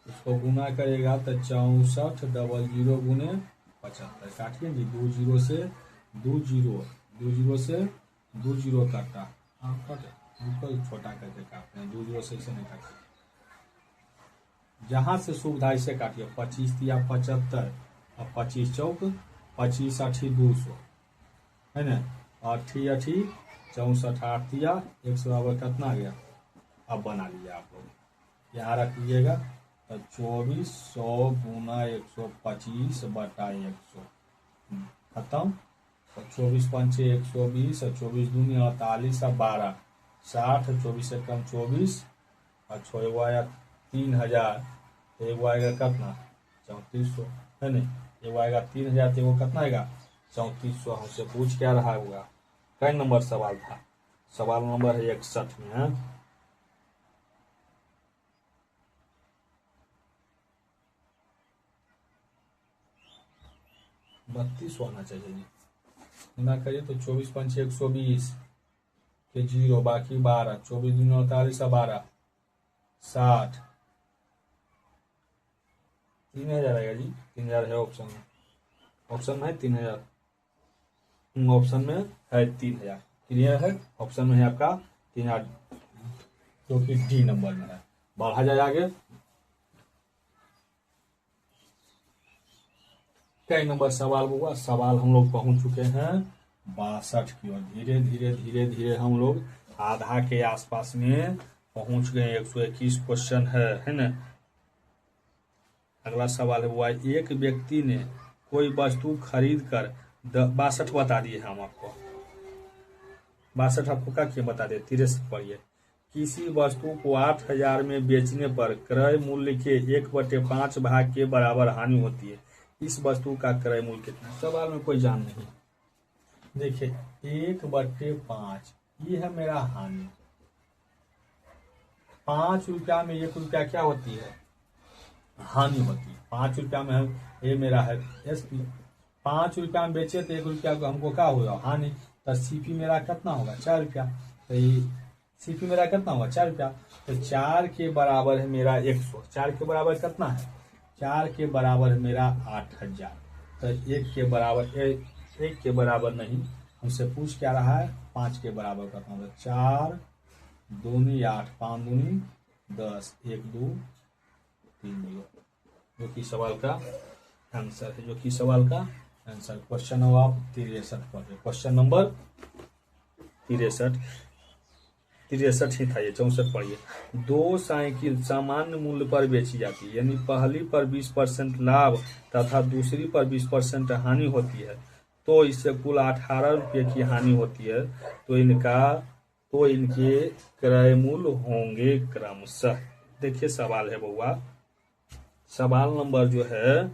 उसको गुना करेगा तो 64 डबल 0 गुने 75। काटिए जी। 2 0 से 2 0, 2 0 से 2 0 काटा। हाँ कटे, छोटा करके काटते हैं। 2 0 से इसे नहीं काटते, जहां से सुविधा इसे काटिए। 25 दिया 75 और 25 चौक 25 8 200 है ना। 8 8 64 8 दिया, 1 बराबर कितना आ गया? अब बना लीजिए आप लोग, यहाँ रख लीजिएगा। तो 2400 गुना 125 बटा 100 खत्म। तो 24 पंचे 120 और 24 दूनी 48 और 12 60। 24 से कम 24 और 6 एगो आया 3000। एगो आएगा कितना? 3400 है नहीं। एगो आएगा 3000, तो एगो कितना आएगा? 3400। हमसे पूछ क्या रहा होगा? कई नंबर सवाल था? सवाल नंबर है 61 में है। बत्तीस आना चाहिए जी। गुना करिए तो 24 पंचे 120 के 0, बाकी 12, 24 दूनी 48 और 12 60। 3000 आएगा जी। 3000 है ऑप्शन में। ऑप्शन में है 3000। ऑप्शन में है 3000। क्लियर है? ऑप्शन में है आपका 3000, जो कि डी नंबर में है। बढ़ा जाए आगे। कई नंबर सवाल हुआ? सवाल हम लोग पहुंच चुके हैं 62 की ओर। धीरे धीरे धीरे धीरे हम लोग आधा के आसपास में पहुंच गए। 121 क्वेश्चन है ना। अगला सवाल हुआ, एक व्यक्ति ने कोई वस्तु खरीद कर 62 बता दिए हम आपको। 62 आपको क्या किया बता दे। 63 पढ़िए। किसी वस्तु को 8,000 में बेचने पर क्रय मूल्य के 1/5 भाग के बराबर हानि होती है। इस वस्तु का क्रय मूल्य कितना? सवाल में कोई जान नहीं। देखिए 1/5 ये है मेरा हानि। 5 रुपया में 1 रुपया क्या होती है? हानि होती है। 5 रुपया में ये मेरा है एसपी। 5 रुपया में बेचे तो 1 रुपया को हमको क्या होगा? हानि। तो सीपी मेरा कितना होगा? 4 रुपया। तो ये सीपी मेरा कितना होगा? 4 रुपया। तो 4 के बराबर है मेरा 100। 4 के बराबर कितना है? 4 के बराबर है मेरा 8,000। तो 1 के बराबर 1 के बराबर नहीं, हमसे पूछ क्या रहा है? 5 के बराबर कितना होगा? 4 दूनी 8, 5 दूनी 10, 1 2 3 0, जो कि सवाल का आंसर है। जो कि सवाल का आंसर। क्वेश्चन नंबर आप 63 पढ़िए। क्वेश्चन नंबर 63 ही था ये। 64 पढ़िए। 2 साइकिल सामान्य मूल्य पर बेची जाती है, यानी पहली पर 20% लाभ तथा दूसरी पर 20% हानि होती है, तो इससे कुल 18 रुपये की हानि होती है। तो इनके क्रय मूल्य होंगे क्रमशः। देखिए सवाल है बउआ, सवाल नंबर जो है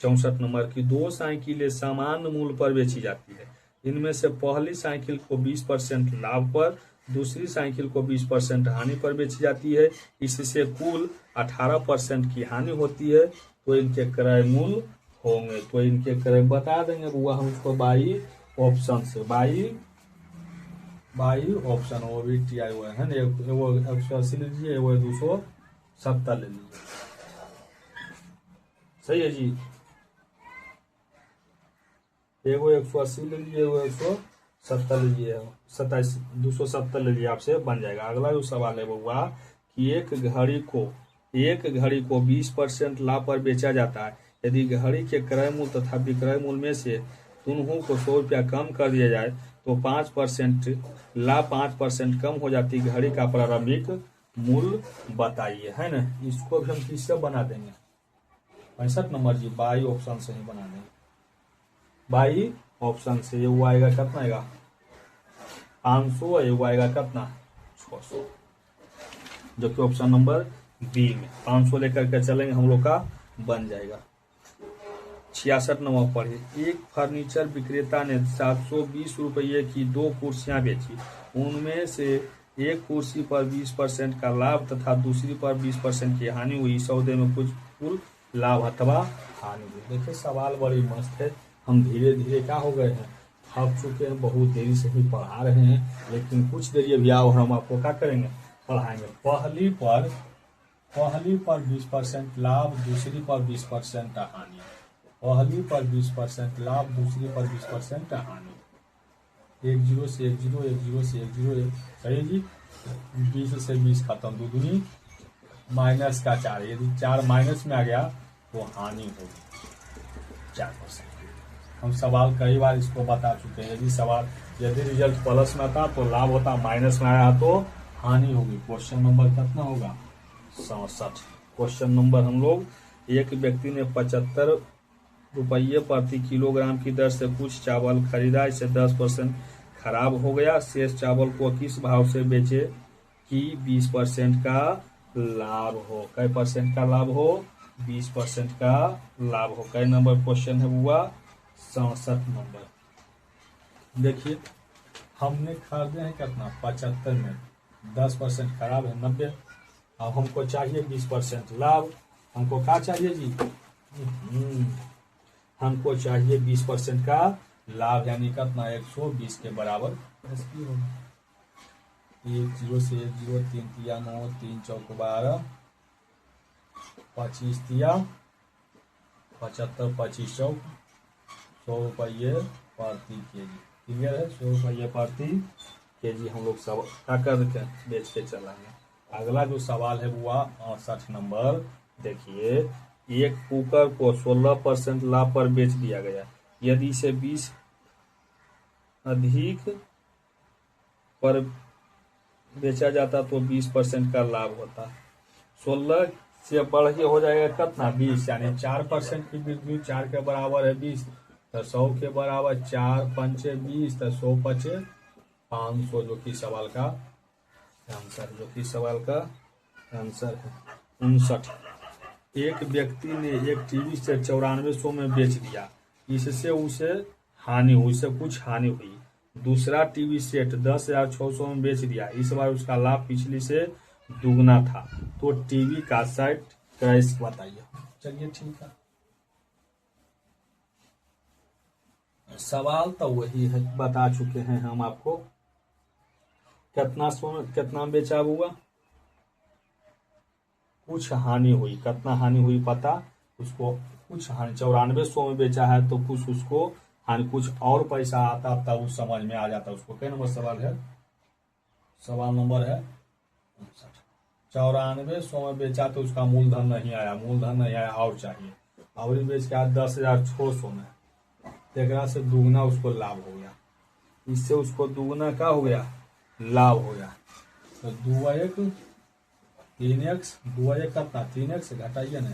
64 नंबर की। 2 साइकिलें सामान्य मूल्य पर बेची जाती है। इनमें से पहली साइकिल को 20% लाभ पर, दूसरी साइकिल को 20% हानि पर बेची जाती है। इससे कुल 18% की हानि होती है। तो इनके क्रय मूल्य होंगे। तो इनके क्रय बता देंगे बुआ हम उसको बाई ऑप्शन से। बाई ऑप्शन वो भी टी आई हुआ है ना। वो 180 ले लीजिए, वो 270 ले लीजिए। सही है जी। एगो 180 ले लीजिए, वो 170 लीजिए, 270 ले लीजिए, आपसे बन जाएगा। अगला जो सवाल है बउआ कि एक घड़ी को 20% लाभ पर बेचा जाता है। यदि घड़ी के क्रय मूल्य तथा विक्रय मूल्य में से दोनों को 100 रुपया कम कर दिया जाए तो 5% लाभ 5% कम हो जाती घड़ी का प्रारंभिक मूल्य बताइए, है ना। इसको भी हम किससे बना देंगे? 65 नंबर जी बाई ऑप्शन से ही बना देंगे। बाई ऑप्शन से ये आएगा कितना आएगा? 500। ये आएगा कितना? 600। जो कि ऑप्शन नंबर बी में 500 लेकर के चलेंगे हम लोग का बन जाएगा। 66 नंबर पढ़िए। एक फर्नीचर विक्रेता ने 720 रुपये की 2 कुर्सियां बेची। उनमें से एक कुर्सी पर 20% का लाभ तथा दूसरी पर 20% की हानि हुई। सौदे में कुछ कुल लाभ अथवा हानि हुई। देखिए सवाल बड़ी मस्त है। हम धीरे धीरे क्या हो गए हैं, थक चुके हैं, बहुत देरी से ही पढ़ा रहे हैं, लेकिन कुछ देर भी आओ हम आपको क्या करेंगे? पढ़ाएंगे। पहली पर 20% लाभ, दूसरी पर 20% हानि। पहली पर 20% लाभ, दूसरी पर 20% हानि। 1 0 से 1 0, 1 0 से 1 0, 1। सही जी। 20 से 20 खत्म। 2 दूनी माइनस का 4। यदि 4 माइनस में आ गया तो हानि होगी 4%। हम सवाल कई बार इसको बता चुके हैं। यदि रिजल्ट प्लस में आता तो लाभ होता, माइनस में आया तो हानि होगी। क्वेश्चन नंबर कितना होगा? 67। क्वेश्चन नंबर हम लोग, एक व्यक्ति ने 75 रुपये प्रति किलोग्राम की दर से कुछ चावल खरीदा। इससे 10% खराब हो गया। शेष चावल को किस भाव से बेचे कि 20% का लाभ हो? कै परसेंट का लाभ हो? 20% का लाभ हो। कै नंबर क्वेश्चन है बुआ? 67 नंबर। देखिए हमने खरीदे हैं कितना? 75 में 10% खराब है 90। अब हमको चाहिए 20% लाभ। हमको क्या चाहिए जी? हमको चाहिए 20% का लाभ, यानी कितना? 120 के बराबर। 1 0 से 1 0, 3 तिया 9, 3 चौक 12, 25 तिया 75, 25 चौक 100 रुपये प्रति केजी। क्लियर है? 100 रुपये प्रति केजी हम लोग सब क्या करके बेच के चलाएंगे। अगला जो सवाल है वो 68 नंबर। देखिए एक कुकर को 16% लाभ पर बेच दिया गया। यदि इसे 20 अधिक पर बेचा जाता तो 20% का लाभ होता। 16 से बढ़ के हो जाएगा कितना? 20, यानी 4% की वृद्धि। 4 के बराबर है 20, तो 100 के बराबर 4 पंचे 20, तो 100 पचे 500 जो कि सवाल का आंसर, जो कि सवाल का आंसर है 59। एक व्यक्ति ने एक टीवी सेट 9400 में बेच दिया, इससे उसे हानि हुई, इससे कुछ हानि हुई। दूसरा टीवी सेट 10,600 में बेच दिया, इस बार उसका लाभ पिछली से दुगना था, तो टीवी का सेट कैश बताइए। चलिए ठीक है, सवाल तो वही है, बता चुके हैं हम आपको। कितना बेचा हुआ, कुछ हानि हुई, कितना हानि हुई पता उसको, कुछ हानि 9400 में बेचा है तो कुछ उसको हानि, कुछ और पैसा आता तब उस समझ में आ जाता उसको। क्या नंबर सवाल है, सवाल नंबर है 9400 में बेचा तो उसका मूलधन नहीं आया, मूलधन नहीं आया और चाहिए, और बेच के आया 10,600 में, तेरह से दुगना उसको लाभ हो गया, इससे उसको दुगना का हो गया, लाभ हो गया। तो 2x 3x 2x कितना 3x घटाइए ना,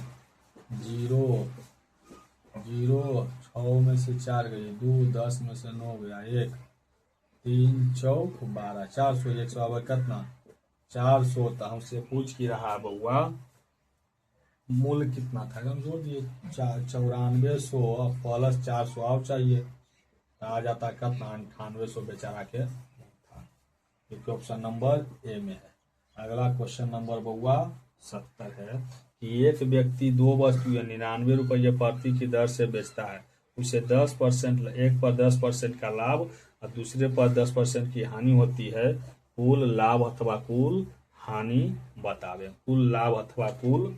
0 0 6 में से 4 गई 2, 10 में से 9 गया 1, 3 चौक 12, 400, 100 कितना 400। तो हमसे पूछ की रहा बउआ मूल्य कितना था, हम जोड़ दिए 9400 प्लस 400 और चाहिए, तो आ जाता कितना 9800 बेचारा के था, क्योंकि ऑप्शन नंबर ए में है। अगला क्वेश्चन नंबर बउआ 70 है कि एक व्यक्ति 2 वस्तुएं 99 रुपये प्रति की दर से बेचता है, उसे 10%, एक पर 10% का लाभ और दूसरे पर 10% की हानि होती है, कुल लाभ अथवा कुल हानि बतावे, कुल लाभ अथवा कुल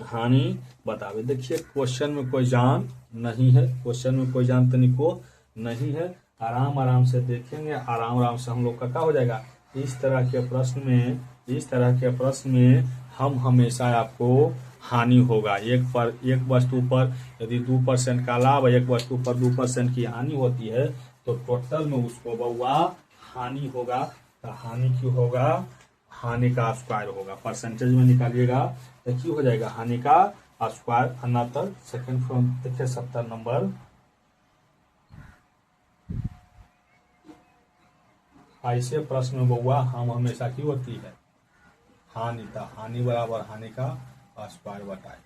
हानि बतावे। देखिए क्वेश्चन में कोई जान नहीं है, क्वेश्चन में कोई जान तनिको नहीं है, आराम आराम से देखेंगे, आराम आराम से हम लोग का क्या हो जाएगा। इस तरह के प्रश्न में हम हमेशा आपको हानि होगा, एक वस्तु पर यदि 2% का लाभ, एक वस्तु पर 2% की हानि होती है तो टोटल में उसको बउआ हानि होगा। तो हानि क्यों होगा, हानि का स्क्वायर होगा, परसेंटेज में निकालिएगा तो क्यों हो जाएगा हानि का स्क्वायर। अनदर सेकंड फ्रॉम देखिए 70 नंबर, ऐसे प्रश्न में बउआ हम हमेशा की होती है हानि, था हानि बराबर हानि का स्क्वायर बताए,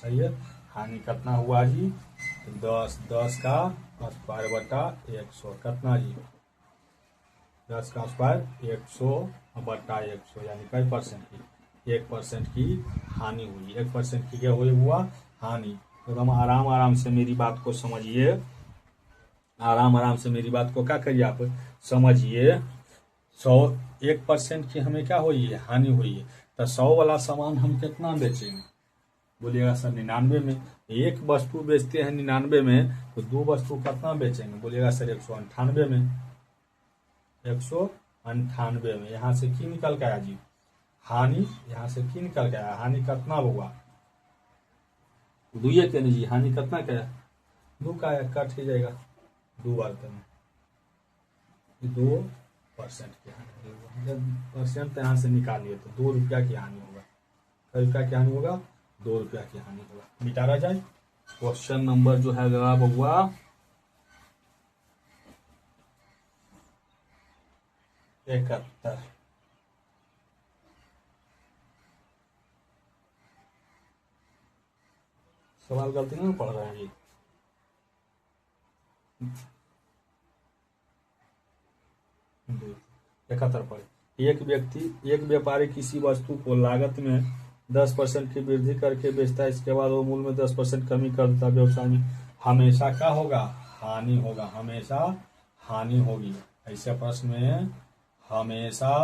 सही है। हानि कितना हुआ जी, 10 का स्क्वायर बटा 100 कितना जी, 10 का स्क्वायर 100 बटा 100 यानी कई परसेंट की, 1% की हानि हुई, 1% की क्या हुआ हानि। तो हम आराम आराम से मेरी बात को समझिए, आराम आराम से मेरी बात को क्या करिए आप समझिए। 1% की हमें क्या हुई है हानि हुई है, तो 100 वाला सामान हम कितना बेचेंगे, बोलिएगा सर 99 में। एक वस्तु बेचते हैं 99 में तो 2 वस्तु कितना बेचेंगे, बोलिएगा सर 198 में, 198 में। यहाँ से की निकल के आया जी हानि, यहाँ से की निकल के आया हानि कितना हुआ, 2 के नहीं जी, हानि कितना क्या 2 का कट ही जाएगा 2 बार में, 2% की हानि, जब परसेंट यहाँ से निकालिए तो 2 रुपया की हानि होगा, कई रुपया की हानि होगा 2 रुपया की हानि होगा, मिटारा जाए। क्वेश्चन नंबर जो है जवाब हुआ 71। सवाल गलती नहीं पढ़ रहे हैं जी, इकहत्तर पर एक व्यापारी किसी वस्तु को लागत में 10% की वृद्धि करके बेचता है, इसके बाद वो मूल्य में 10% कमी कर देता है, व्यवसाय में हमेशा क्या होगा हानि होगा, हमेशा हानि होगी। ऐसे प्रश्न में हमेशा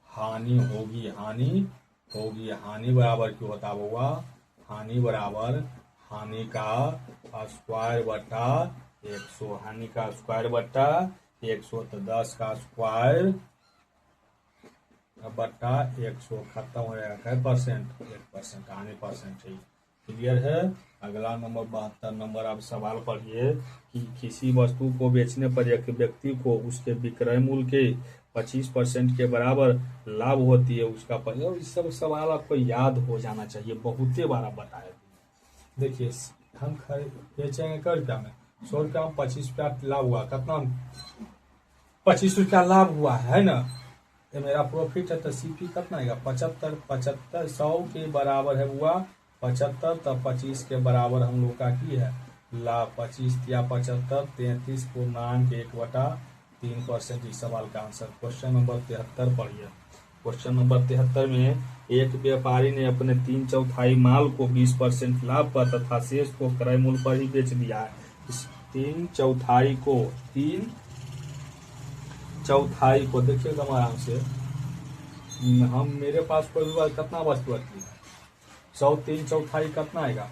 हानि होगी, हानि होगी, हानि बराबर क्यों होता होगा, हानि बराबर हानि का स्क्वायर बटा 100, हानि का स्क्वायर बटा 100, तो 10 का स्क्वायर बटा 100 खत्म हो जाएगा क्या परसेंट, 1% हानि परसेंट है, क्लियर है। अगला नंबर 72 नंबर, आप सवाल पढ़िए कि किसी वस्तु को बेचने पर एक व्यक्ति को उसके विक्रय मूल्य के 25% के बराबर लाभ होती है, उसका और इस सब सवाल आपको याद हो जाना चाहिए, बहुत बार आप बताए। देखिए हम बेचेंगे कै रुपया में, 100 रुपया में 25 रुपया लाभ हुआ, कितना ₹25 लाभ हुआ है ना, ये मेरा प्रॉफिट है। तो सीपी कितना आएगा 75, 75 100 के बराबर है हुआ 75, तो 25 के बराबर हम लोग का की है लाभ। 25 या 75 33.1/3%। इस सवाल का आंसर क्वेश्चन नंबर 73 पढ़िए। क्वेश्चन नंबर 73 में एक व्यापारी ने अपने 3/4 माल को 20% लाभ पर तथा शेष को क्रय मूल्य पर ही बेच दिया है। इस 3/4 को देखिए आराम से, हम मेरे पास कोई भी कितना वस्तु है 100 3/4 कितना आएगा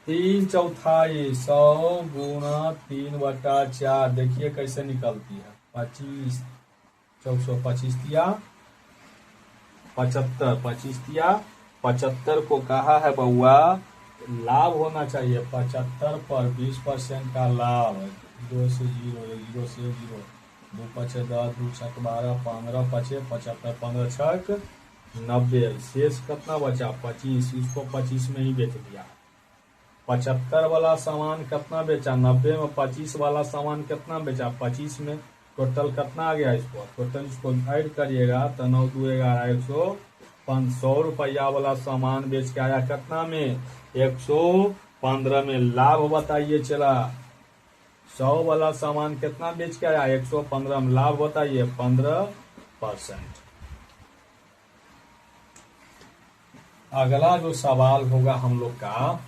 3/4 100 गुणा 3/4। देखिए कैसे निकलती है 25 425 दिया 75 25 दिया 75 को कहा है बउआ लाभ होना चाहिए 75 पर 20% का लाभ 0 से 0 0 से 0 2 पचे 10 2 छक 12 15 पचे 75 15 छक 90। शेष कितना बचा 25, इसको 25 में ही बेच दिया। 75 वाला सामान कितना बेचा 90 में, 25 वाला सामान कितना बेचा 25 में। टोटल कितना आ गया इसको, टोटल इसको ऐड करिएगा तो 9 2 11 100 रुपया वाला सामान बेच के आया कितना में 115 में। लाभ बताइए चला 100 वाला सामान कितना बेच के आया 115 में, लाभ बताइए 15%। अगला जो सवाल होगा हम लोग का,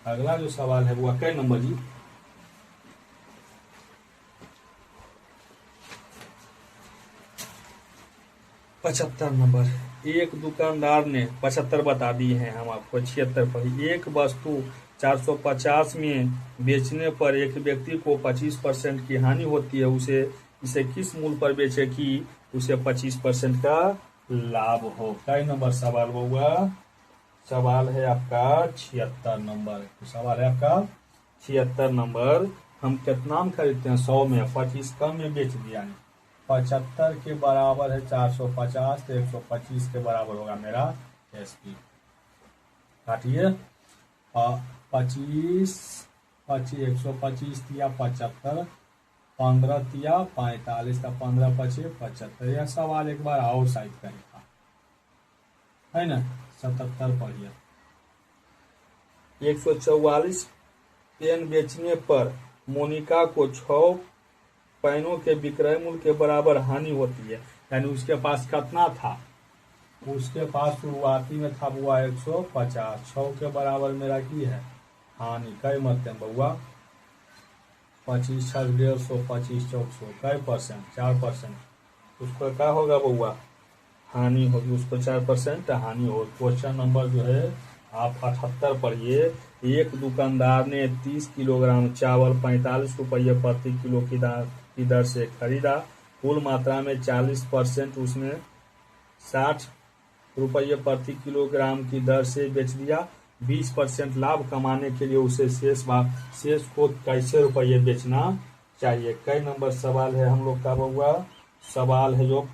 अगला जो सवाल है वो कै नंबर जी 75 नंबर। एक दुकानदार ने 75 बता दिए हैं हम आपको, 76 पर एक वस्तु 450 में बेचने पर एक व्यक्ति को 25% की हानि होती है, उसे इसे किस मूल्य पर बेचे कि उसे 25% का लाभ हो। कई नंबर सवाल होगा, सवाल है आपका 76 नंबर। सवाल है आपका 76 नंबर। हम कितना में खरीदते हैं 100 में, 25 कम में बेच दिया। 75 के बराबर है 450, तो 125 के बराबर होगा मेरा एसपी। काटिए 25 125 दिया 75, 15 दिया 45 का 15 पचे 75। यह सवाल एक बार और साइड करेगा है ना। 77 पढ़िए। 144 पेन बेचने पर मोनिका को 6 पेनों के विक्रय मूल्य के बराबर हानि होती है, यानी उसके पास कितना था, उसके पास शुरुआती में था बुआ 150, 6 के बराबर मेरा की है हानि। कई मत हैं बउआ 25 6 150 25 400 कई परसेंट 4%, उसको क्या होगा बउआ हानि होगी, उसको 4% हानि होगी। क्वेश्चन नंबर जो है आप 78 पढ़िए। एक दुकानदार ने 30 किलोग्राम चावल 45 रुपये प्रति किलो की दर से खरीदा। कुल मात्रा में 40% उसने 60 रुपये प्रति किलोग्राम की दर से बेच दिया। 20% लाभ कमाने के लिए उसे शेष को कैसे रुपये बेचना चाहिए। कई नंबर सवाल है हम लोग का बउआ, सवाल है जो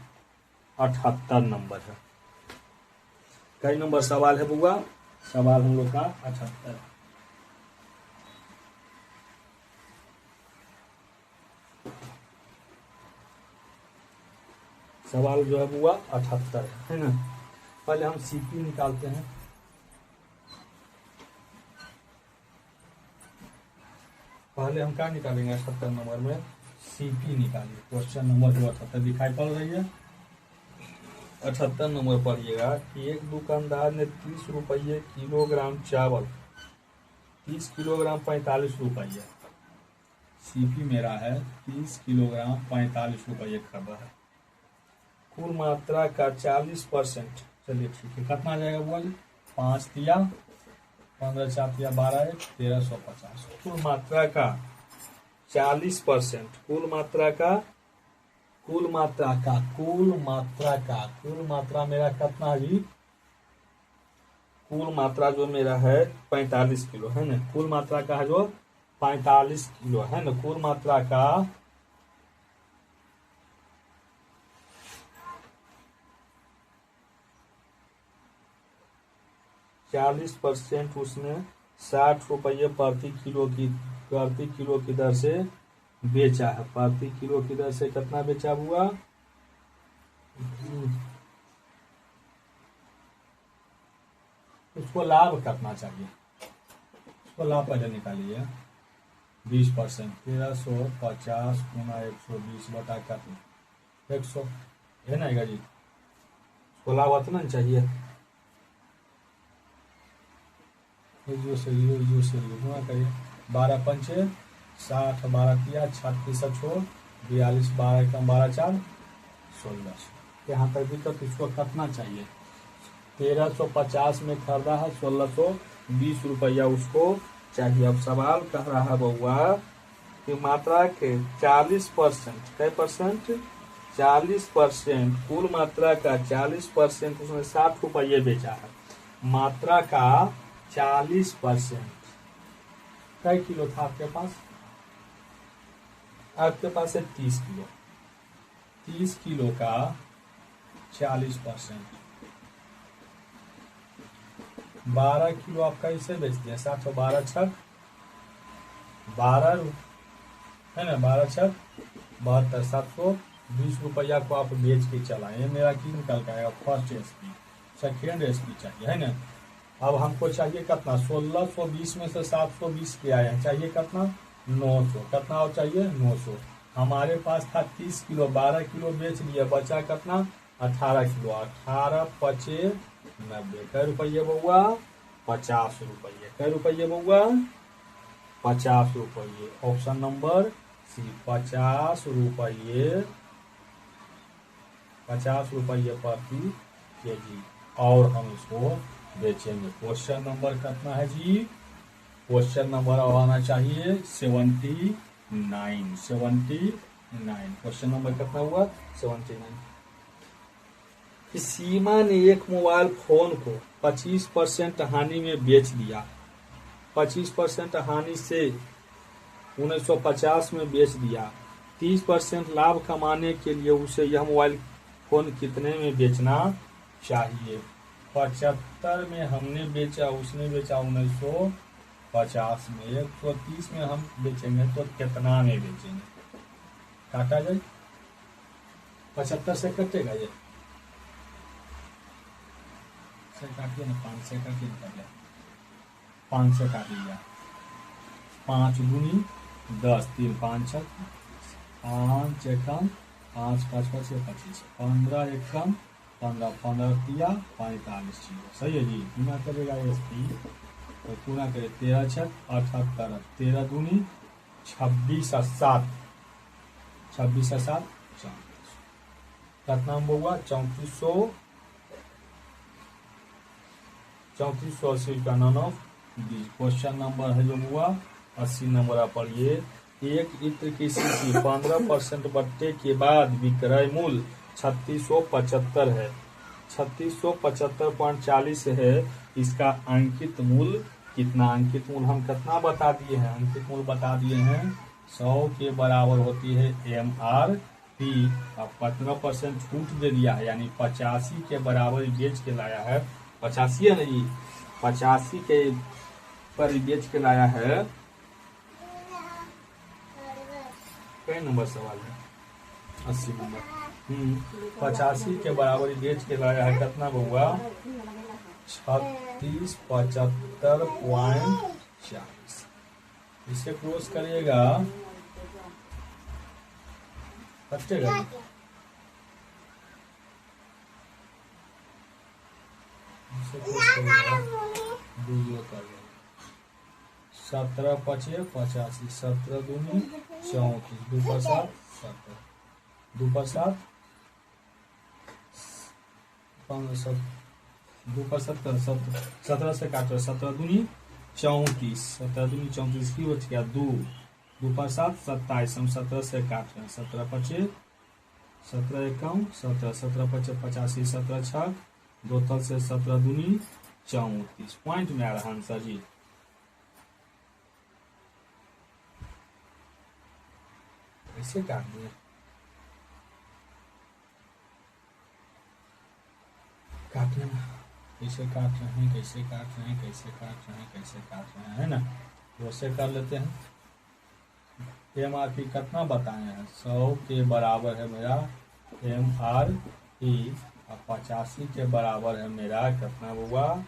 78 नंबर है। कई नंबर सवाल है बउआ, सवाल हम लोग का 78। सवाल जो है बुआ 78 है ना। पहले हम सीपी निकालते हैं। पहले हम क्या निकालेंगे 78 नंबर में सीपी निकालिए। क्वेश्चन नंबर जो 78 दिखाई पड़ रही है 78 नंबर पढ़िएगा कि एक दुकानदार ने 30 रुपये किलोग्राम चावल 30 किलोग्राम 45 रुपये, सीपी मेरा है 30 किलोग्राम 45 रुपये खरीदा है। कुल मात्रा का 40%, चलिए ठीक है कितना आ जाएगा बोल 5 दिया 15 4 दिया 12 1350। कुल मात्रा का 40%, कुल मात्रा मेरा कितना जी, कुल मात्रा जो मेरा है 45 किलो है ना। कुल मात्रा का है जो 45 किलो है ना। कुल मात्रा का 40% उसने 60 रुपये प्रति किलो की दर से बेचा है। प्रति किलो की दर से कितना बेचा हुआ? उसको लाभ करना चाहिए, उसको लाभ पहले निकालिए। 20%, 1350 गुना 120 बटा कितना 100 है ना जी। उसको लाभ उतना नहीं चाहिए। गुना करिए 12 पंचे 60, 12 किया 36 छोड़ 42, 12 कम 12 4 1600। यहाँ तक दिक्कत, इसको कटना चाहिए। 1350 में खरीदा है, 1620 रुपया उसको चाहिए। अब सवाल कह रहा है बउआ कि मात्रा के 40%, कै परसेंट? 40%, कुल मात्रा का 40% उसने 60 रुपये बेचा है। मात्रा का 40%, कै किलो था आपके पास? आपके पास है 30 किलो। 30 किलो का 40%, 12 किलो आप कैसे बेचते हैं? 60 12 छक 12 है ना, 12 छक 72, 720 रुपया को आप बेच के चलाए। मेरा की निकल के आएगा? फर्स्ट एसपी, सेकेंड एसपी चाहिए है ना। अब हमको चाहिए कितना? 1620 में से 720 के आए हैं, चाहिए कितना? 900। कितना और चाहिए? 900। हमारे पास था 30 किलो, 12 किलो बेच लिया, बचा कितना? 18 किलो। 18 पचे 90, कै रुपये बउआ? 50 रुपये। कै रुपये बउआ? 50 रुपये। ऑप्शन नंबर सी, 50 रुपये, 50 रुपये प्रति केजी। और हम इसको बेचेंगे। क्वेश्चन नंबर कितना है जी? क्वेश्चन नंबर आना चाहिए 79। 79, क्वेश्चन नंबर कितना हुआ? 79। सीमा ने एक मोबाइल फोन को 25% हानि में बेच दिया। 25% हानि से 1950 में बेच दिया। 30% लाभ कमाने के लिए उसे यह मोबाइल फोन कितने में बेचना चाहिए? 75 में हमने बेचा, उसने बेचा 1950 में। 130 में हम बेचेंगे तो कितना में बेचेंगे? काटा जाए, 75 से कटेगा ये, से काटिए ना, 5 से काटिए निकल जाए। 5 से काट लिया, 5 दूनी 10, 3 5 6, 5 एकम 5 5 5 25, 15 एकम 15, 15 दिया 45 चीज सही है जी। गुना करेगा एसपी तो गुना करे 13 6 78, 13 दूनी 26 और 7, 26 और 7 34। कितना होगा? 3480 रुपया। None of the. Question number है जो हुआ 80 नंबर आप पढ़िए। एक इत्र की शीशी 15% बट्टे के बाद विक्रय मूल्य 3675 है। 3675.40 है। इसका अंकित मूल्य कितना? अंकित मूल्य हम कितना बता दिए हैं? अंकित मूल्य बता दिए हैं 100 के बराबर होती है MRP। अब 15% छूट दे दिया है, यानी 85 के बराबर बेच के लाया है। 85 है नहीं, 85 के पर बेच के लाया है। कई नंबर सवाल है? 80 नंबर। 85 के बराबर बेच के लाया है। कितना हुआ? 3675.40। इसे क्लोज करिएगा, कटेगा 17 पचे 85, 17 दूनी 34, 2 पर 7 17, 2 पर 7 2 पर 17, 17 से काटो, 17 दूनी 34, 17 दूनी 34 की बच गया 2, 2 पर 7 27। हम 17 से काट रहे हैं। 17 पचे 17 एकम 17, 17 पचे 85, 17 छक 2 तल से 17 दूनी 34। पॉइंट में आ रहा आंसर जी। ऐसे काट दिए, काटने में कैसे काट रहे हैं, कैसे काट रहे हैं, कैसे काट रहे हैं, कैसे काट रहे हैं, है ना। वैसे कर लेते हैं। MRP कितना बताए हैं, 100 के बराबर है मेरा MRP और 85 के बराबर है मेरा कितना हुआ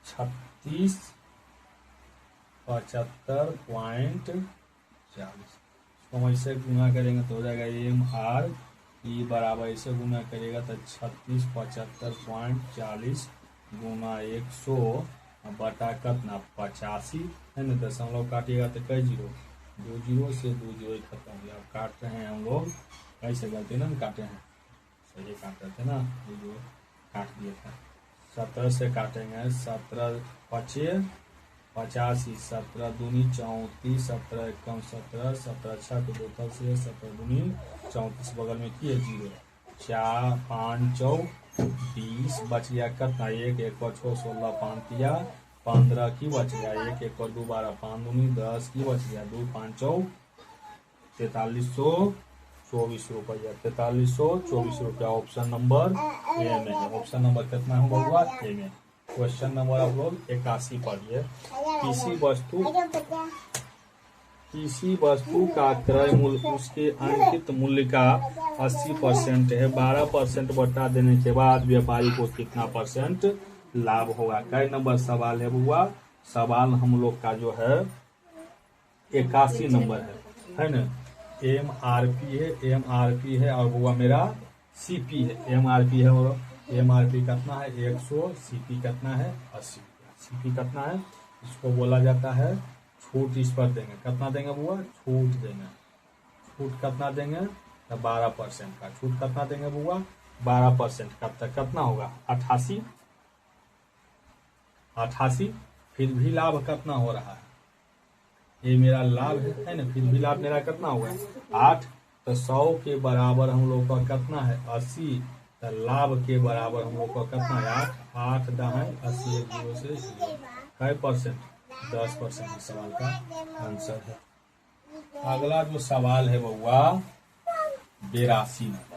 3675.40। तो हम ऐसे गुना करेंगे तो हो जाएगा MRP बराबर, ऐसे गुना करेगा तो 3675.40 गुना 100 बटा कितना 85 है ना। दशमलव काटिएगा तो कई जीरो, 2 जीरो से 2 जीरो खत्म हो गया। अब काट रहे हैं हम लोग कैसे गलती ना काटे हैं, सही काट रहे थे ना, 2 जीरो काट दिए थे। 17 से काटेंगे, 17 पचे 85, 17 दूनी 34, 17 एकम 17, 17 छः को 2 से 17 दूनी 34, बगल में किए जीरो, 4 5 चौ 20 बच गया कितना 1 1 और 6 16 5 दिया 15 की बच गया, 1 1 और 2 12 5 दूनी 10 की बच गया, 2 5 चौ 4324 रुपया, 4324 रुपया। ऑप्शन नंबर ए में है। ऑप्शन नंबर कितना हम हुआ ए में। क्वेश्चन नंबर आप लोग 81 पढ़िए। किसी वस्तु का क्रय मूल्य उसके अंकित मूल्य का 80% है, 12% बटा देने के बाद व्यापारी को कितना परसेंट लाभ होगा। कई नंबर सवाल है बुआ, सवाल हम लोग का जो है 81 नंबर है ना। MRP है और बुआ मेरा CP है। MRP है और MRP कितना है 100, CP कितना है 80। CP कितना है, इसको बोला जाता है छूट। इस पर देंगे कितना देंगे बुआ, छूट देंगे। छूट कितना देंगे 12% का। छूट कितना देंगे बुआ 12%। कब तक कितना होगा 88। फिर भी लाभ कितना हो रहा है, ये मेरा लाभ है ना। फिर भी लाभ मेरा कितना होगा 8। तो 100 के बराबर हम लोग का कितना है 80, तो लाभ के बराबर हम लोग का कितना है 8। 8 दाएं 80 0 से 0 कै परसेंट 10% इस सवाल का आंसर है। अगला जो सवाल है बउआ 82 नंबर।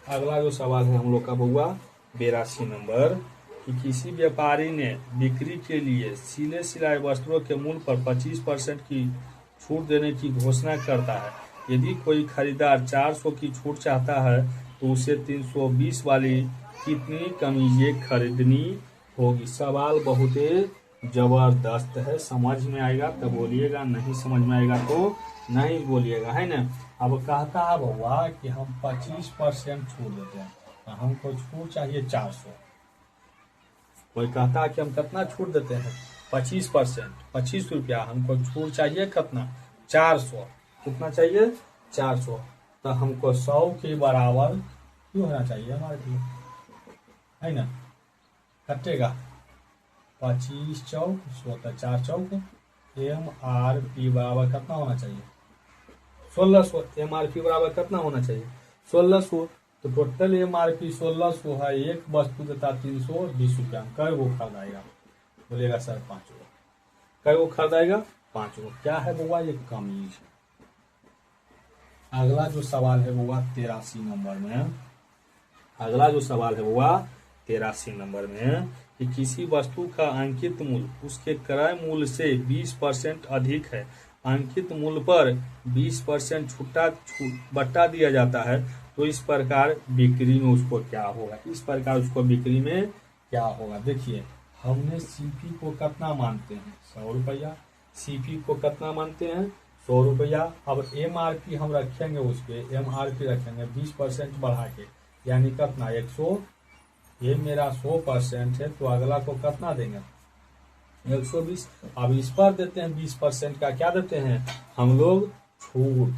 अगला जो सवाल है हम लोग का बउआ 82 नंबर कि किसी व्यापारी ने बिक्री के लिए सिले सिलाए वस्त्रों के मूल्य पर 25% की छूट देने की घोषणा करता है। यदि कोई खरीदार 400 की छूट चाहता है तो उसे 320 वाली कितनी कमीजें खरीदनी होगी। सवाल बहुत जबरदस्त है, समझ में आएगा तो बोलिएगा, नहीं समझ में आएगा तो नहीं बोलिएगा, है ना। अब कहता है बउआ कि हम 25% छूट देते हैं, तो हमको छूट चाहिए 400। कोई कहता है कि हम कितना छूट देते हैं 25%, 25 रुपया, हमको छूट चाहिए कितना 400। कितना चाहिए 400। तो हमको 100 के बराबर क्यों होना चाहिए हमारे लिए, है ना। कटेगा 25 चौक 100, 4 चौक MRP बराबर कितना होना चाहिए 1600। MRP बराबर कितना होना चाहिए 1600। तो टोटल MRP 1600 है। एक वस्तु देता 320 रुपया, कै वो खरीदाएगा, बोलेगा सर 5 गो। कै वो खरीदाएगा 5 गो। क्या है बुआ ये कमीज। अगला जो सवाल है बुआ 83 नंबर में। अगला जो सवाल है बुआ 83 नंबर में कि किसी वस्तु का अंकित मूल्य उसके क्रय मूल्य से 20% अधिक है, अंकित मूल्य पर 20% बटा दिया जाता है, तो इस प्रकार बिक्री में उसको क्या होगा। इस प्रकार उसको बिक्री में क्या होगा। देखिए हमने CP को कितना मानते हैं 100 रुपया, CP को कितना मानते हैं 100 रुपया। अब MRP हम रखेंगे, उस पर MRP रखेंगे 20% बढ़ा के, यानी कितना 100। ये मेरा 100% है, तो अगला को कितना देंगे 120। अब इस पर देते हैं 20% का, क्या देते हैं हम लोग छूट।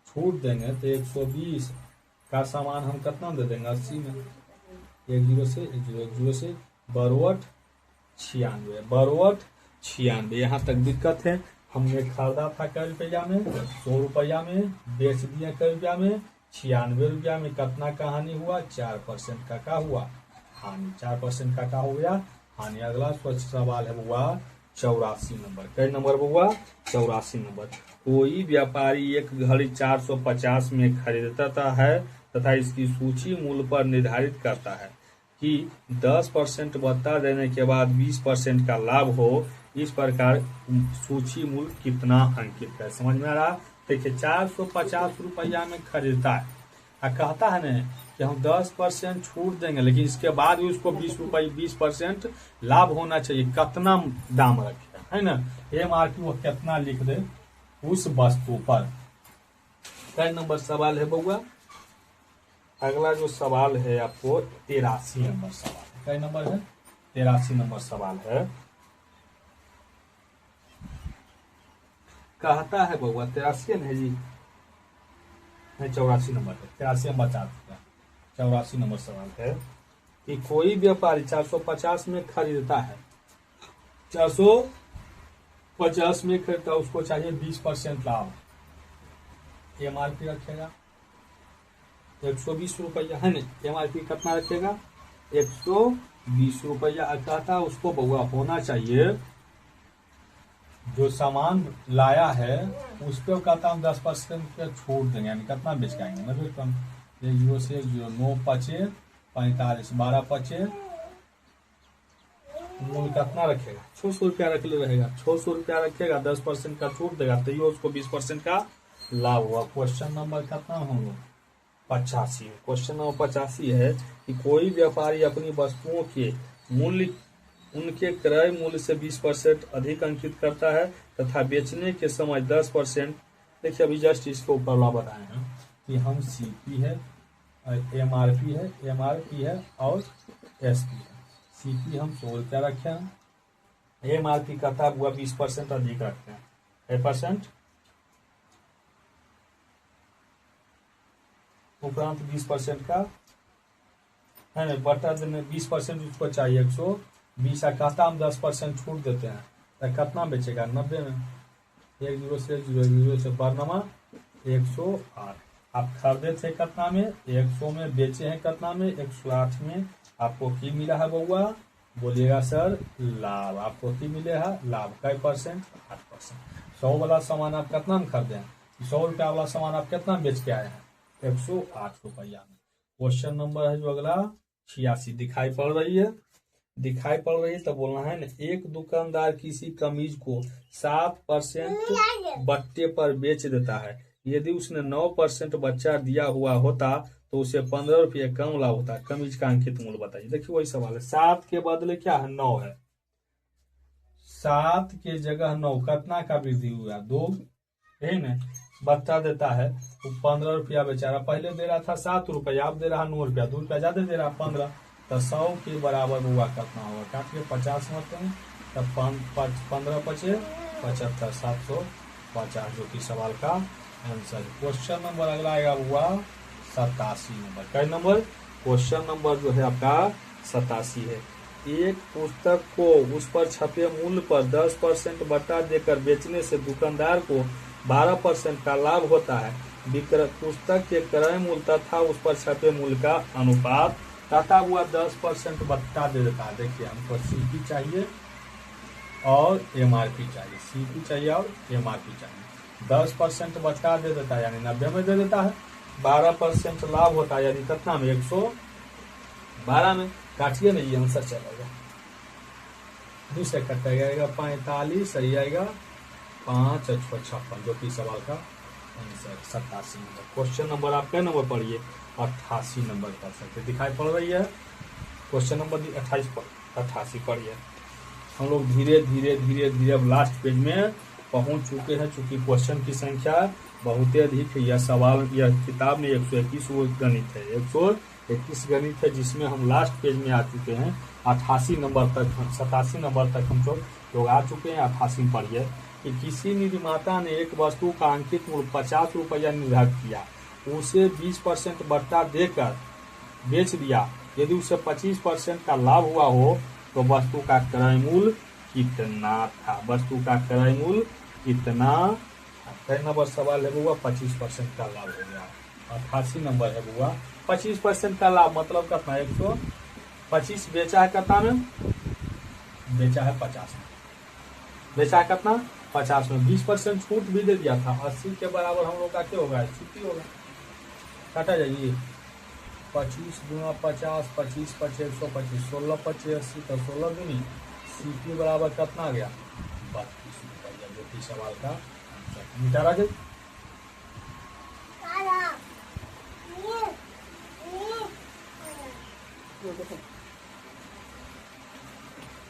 छूट देंगे तो 120 का सामान हम कितना दे देंगे 80 में। 1 0 से 1 0 1 0 से बरवट 96, बरवट 96। यहाँ तक दिक्कत है। हमने खरीदा था कै रुपया में 100 रुपया में, बेच दिया कै रुपया में 96 रुपया में। कितना का हानि हुआ 4% का क्या हुआ हानि, 4% का क्या हो गया हानि। अगला स्वच्छ सवाल है बुआ 84 नंबर। कै नंबर बुआ 84 नंबर। कोई व्यापारी एक घड़ी 450 में खरीदता है तथा इसकी सूची मूल्य पर निर्धारित करता है कि 10% भत्ता देने के बाद 20% का लाभ हो। इस प्रकार सूची मूल्य कितना अंकित है। समझ में आ रहा? देखिए 450 रुपया में खरीदता है और कहता है ना कि हम 10% छूट देंगे, लेकिन इसके बाद भी उसको 20% लाभ होना चाहिए। कितना दाम रखे है ना, MRP वो कितना लिख दे उस वस्तु पर। कई नंबर सवाल है बउआ? अगला जो सवाल है आपको 83 नंबर सवाल है। कई नंबर है? 83 नंबर सवाल है। कहता है बउआ 83 है जी, नहीं 84 नंबर है, 83 हम बचा चुका। 84 नंबर सवाल है कि कोई व्यापारी 450 में खरीदता है, 450 में खरीदता, उसको चाहिए 20% लाभ। MRP रखेगा 120 रुपया है ना, MRP कितना रखेगा 120 रुपया। कहता उसको बउआ होना चाहिए जो सामान लाया है उस पर कहता हम 10% पे छूट देंगे, यानी कितना बेच के आएंगे 90 कम 0 से 0 9 पचे 45 12 पचे मूल्य कितना रखेगा 600 रुपया रख ले रहेगा। 600 रुपया रखेगा, 10% का छूट देगा तो ये उसको 20% का लाभ हुआ। क्वेश्चन नंबर कितना होगा 85। क्वेश्चन नंबर 85 है कि कोई व्यापारी अपनी वस्तुओं के मूल्य उनके क्रय मूल्य से 20% अधिक अंकित करता है तथा बेचने के समय 10%। देखिए अभी जस्ट इसके ऊपर ला बताए हैं कि हम CP है, MRP है, MRP है और SP है। CP हम 100 रुपया रखे हैं, MRP कहता हुआ 20% अधिक रखते हैं, 8% उपरांत 20% का है ना बटा देने 20% उसको चाहिए 120 कहता हम 10% छूट देते हैं तो कितना बेचेगा 90 में 10 से 0 से बरनमा 108। आप खरीदे थे कितना में 100 में, बेचे हैं कितना में 108 में। आपको की मिला है बउआ? बोलिएगा सर लाभ। आपको की मिले है लाभ। कई परसेंट? 8%। 100 वाला सामान आप कितना में खरीदे हैं? 100 रुपया वाला सामान आप कितना बेच के आए हैं 108 रुपया में। क्वेश्चन नंबर है जो अगला 86 दिखाई पड़ रही है, दिखाई पड़ रही है तो बोलना है ना। एक दुकानदार किसी कमीज को 7% बट्टे पर बेच देता है। यदि उसने 9% बच्चा दिया हुआ होता तो उसे 15 रुपये कम लाभ होता। कमीज का अंकित मूल्य बताइए। देखिए वही सवाल है, 7 के बदले क्या है 9 है, 7 के जगह 9 कितना का वृद्धि हुआ 2 है ना। बच्चा देता है वो 15 रुपया बेचारा पहले दे रहा था 7 रुपया, अब दे रहा 9 रुपया, 2 रुपया ज्यादा दे रहा 15। तो 100 के बराबर हुआ कितना होगा काटिए 50 मत हैं तब 15 पचे 75 750 जो कि सवाल का आंसर। क्वेश्चन नंबर अगला आएगा हुआ 87 नंबर। कई नंबर? क्वेश्चन नंबर जो है आपका 87 है। एक पुस्तक को उस पर छपे मूल्य पर 10% बट्टा देकर बेचने से दुकानदार को 12% का लाभ होता है। पुस्तक के क्रय मूल्य तथा उस पर छपे मूल्य का अनुपात तथा हुआ 10% बट्टा दे देता है। देखिए हमको CP चाहिए और MRP चाहिए, CP चाहिए और MRP चाहिए। 10% बट्टा दे देता है यानी 90 में दे देता है, 12% लाभ होता है यानी कितना में 112 में। काटिए ना ये आंसर चलेगा, दूसरे कटा जाएगा 45 सही आएगा 5 56 जो कि सवाल का आंसर 87 नंबर। क्वेश्चन नंबर आप क्या नंबर पढ़िए 88 नंबर कर सकते दिखाई पड़ रही है। क्वेश्चन नंबर 88 पढ़िए। हम लोग धीरे धीरे अब लास्ट पेज में पहुंच चुके हैं। चूंकि क्वेश्चन की संख्या बहुत अधिक है, यह सवाल यह किताब में 121 गणित है, 121 गणित है जिसमें हम लास्ट पेज में आ चुके हैं 88 नंबर तक। 87 नंबर तक हम लोग आ चुके हैं। 88 पढ़िए कि किसी निर्माता ने एक वस्तु का अंकित मूल्य 50 रुपया निर्धारित किया, उसे 20% बट्टा देकर बेच दिया। यदि उसे 25% का लाभ हुआ हो तो वस्तु का क्रय मूल्य कितना था? वस्तु का क्रय मूल्य कितना? कई नंबर सवाल है बुआ 25% का लाभ हो गया। 88 नंबर है बुआ 25% का लाभ मतलब कितना 125 बेचा है कितना में? बेचा है 50 में। बेचा है कितना 50 में 20% छूट भी दे दिया था। 80 के बराबर हम लोग का क्या होगा, 80 होगा। काटा जाइए 25 दूना 50, 25 पचे 125, 16 पचे 80 तो 16 दूनी CP बराबर कितना आ गया, 32 रुपया, जो कि सवाल का आंसर। मिटारा जाए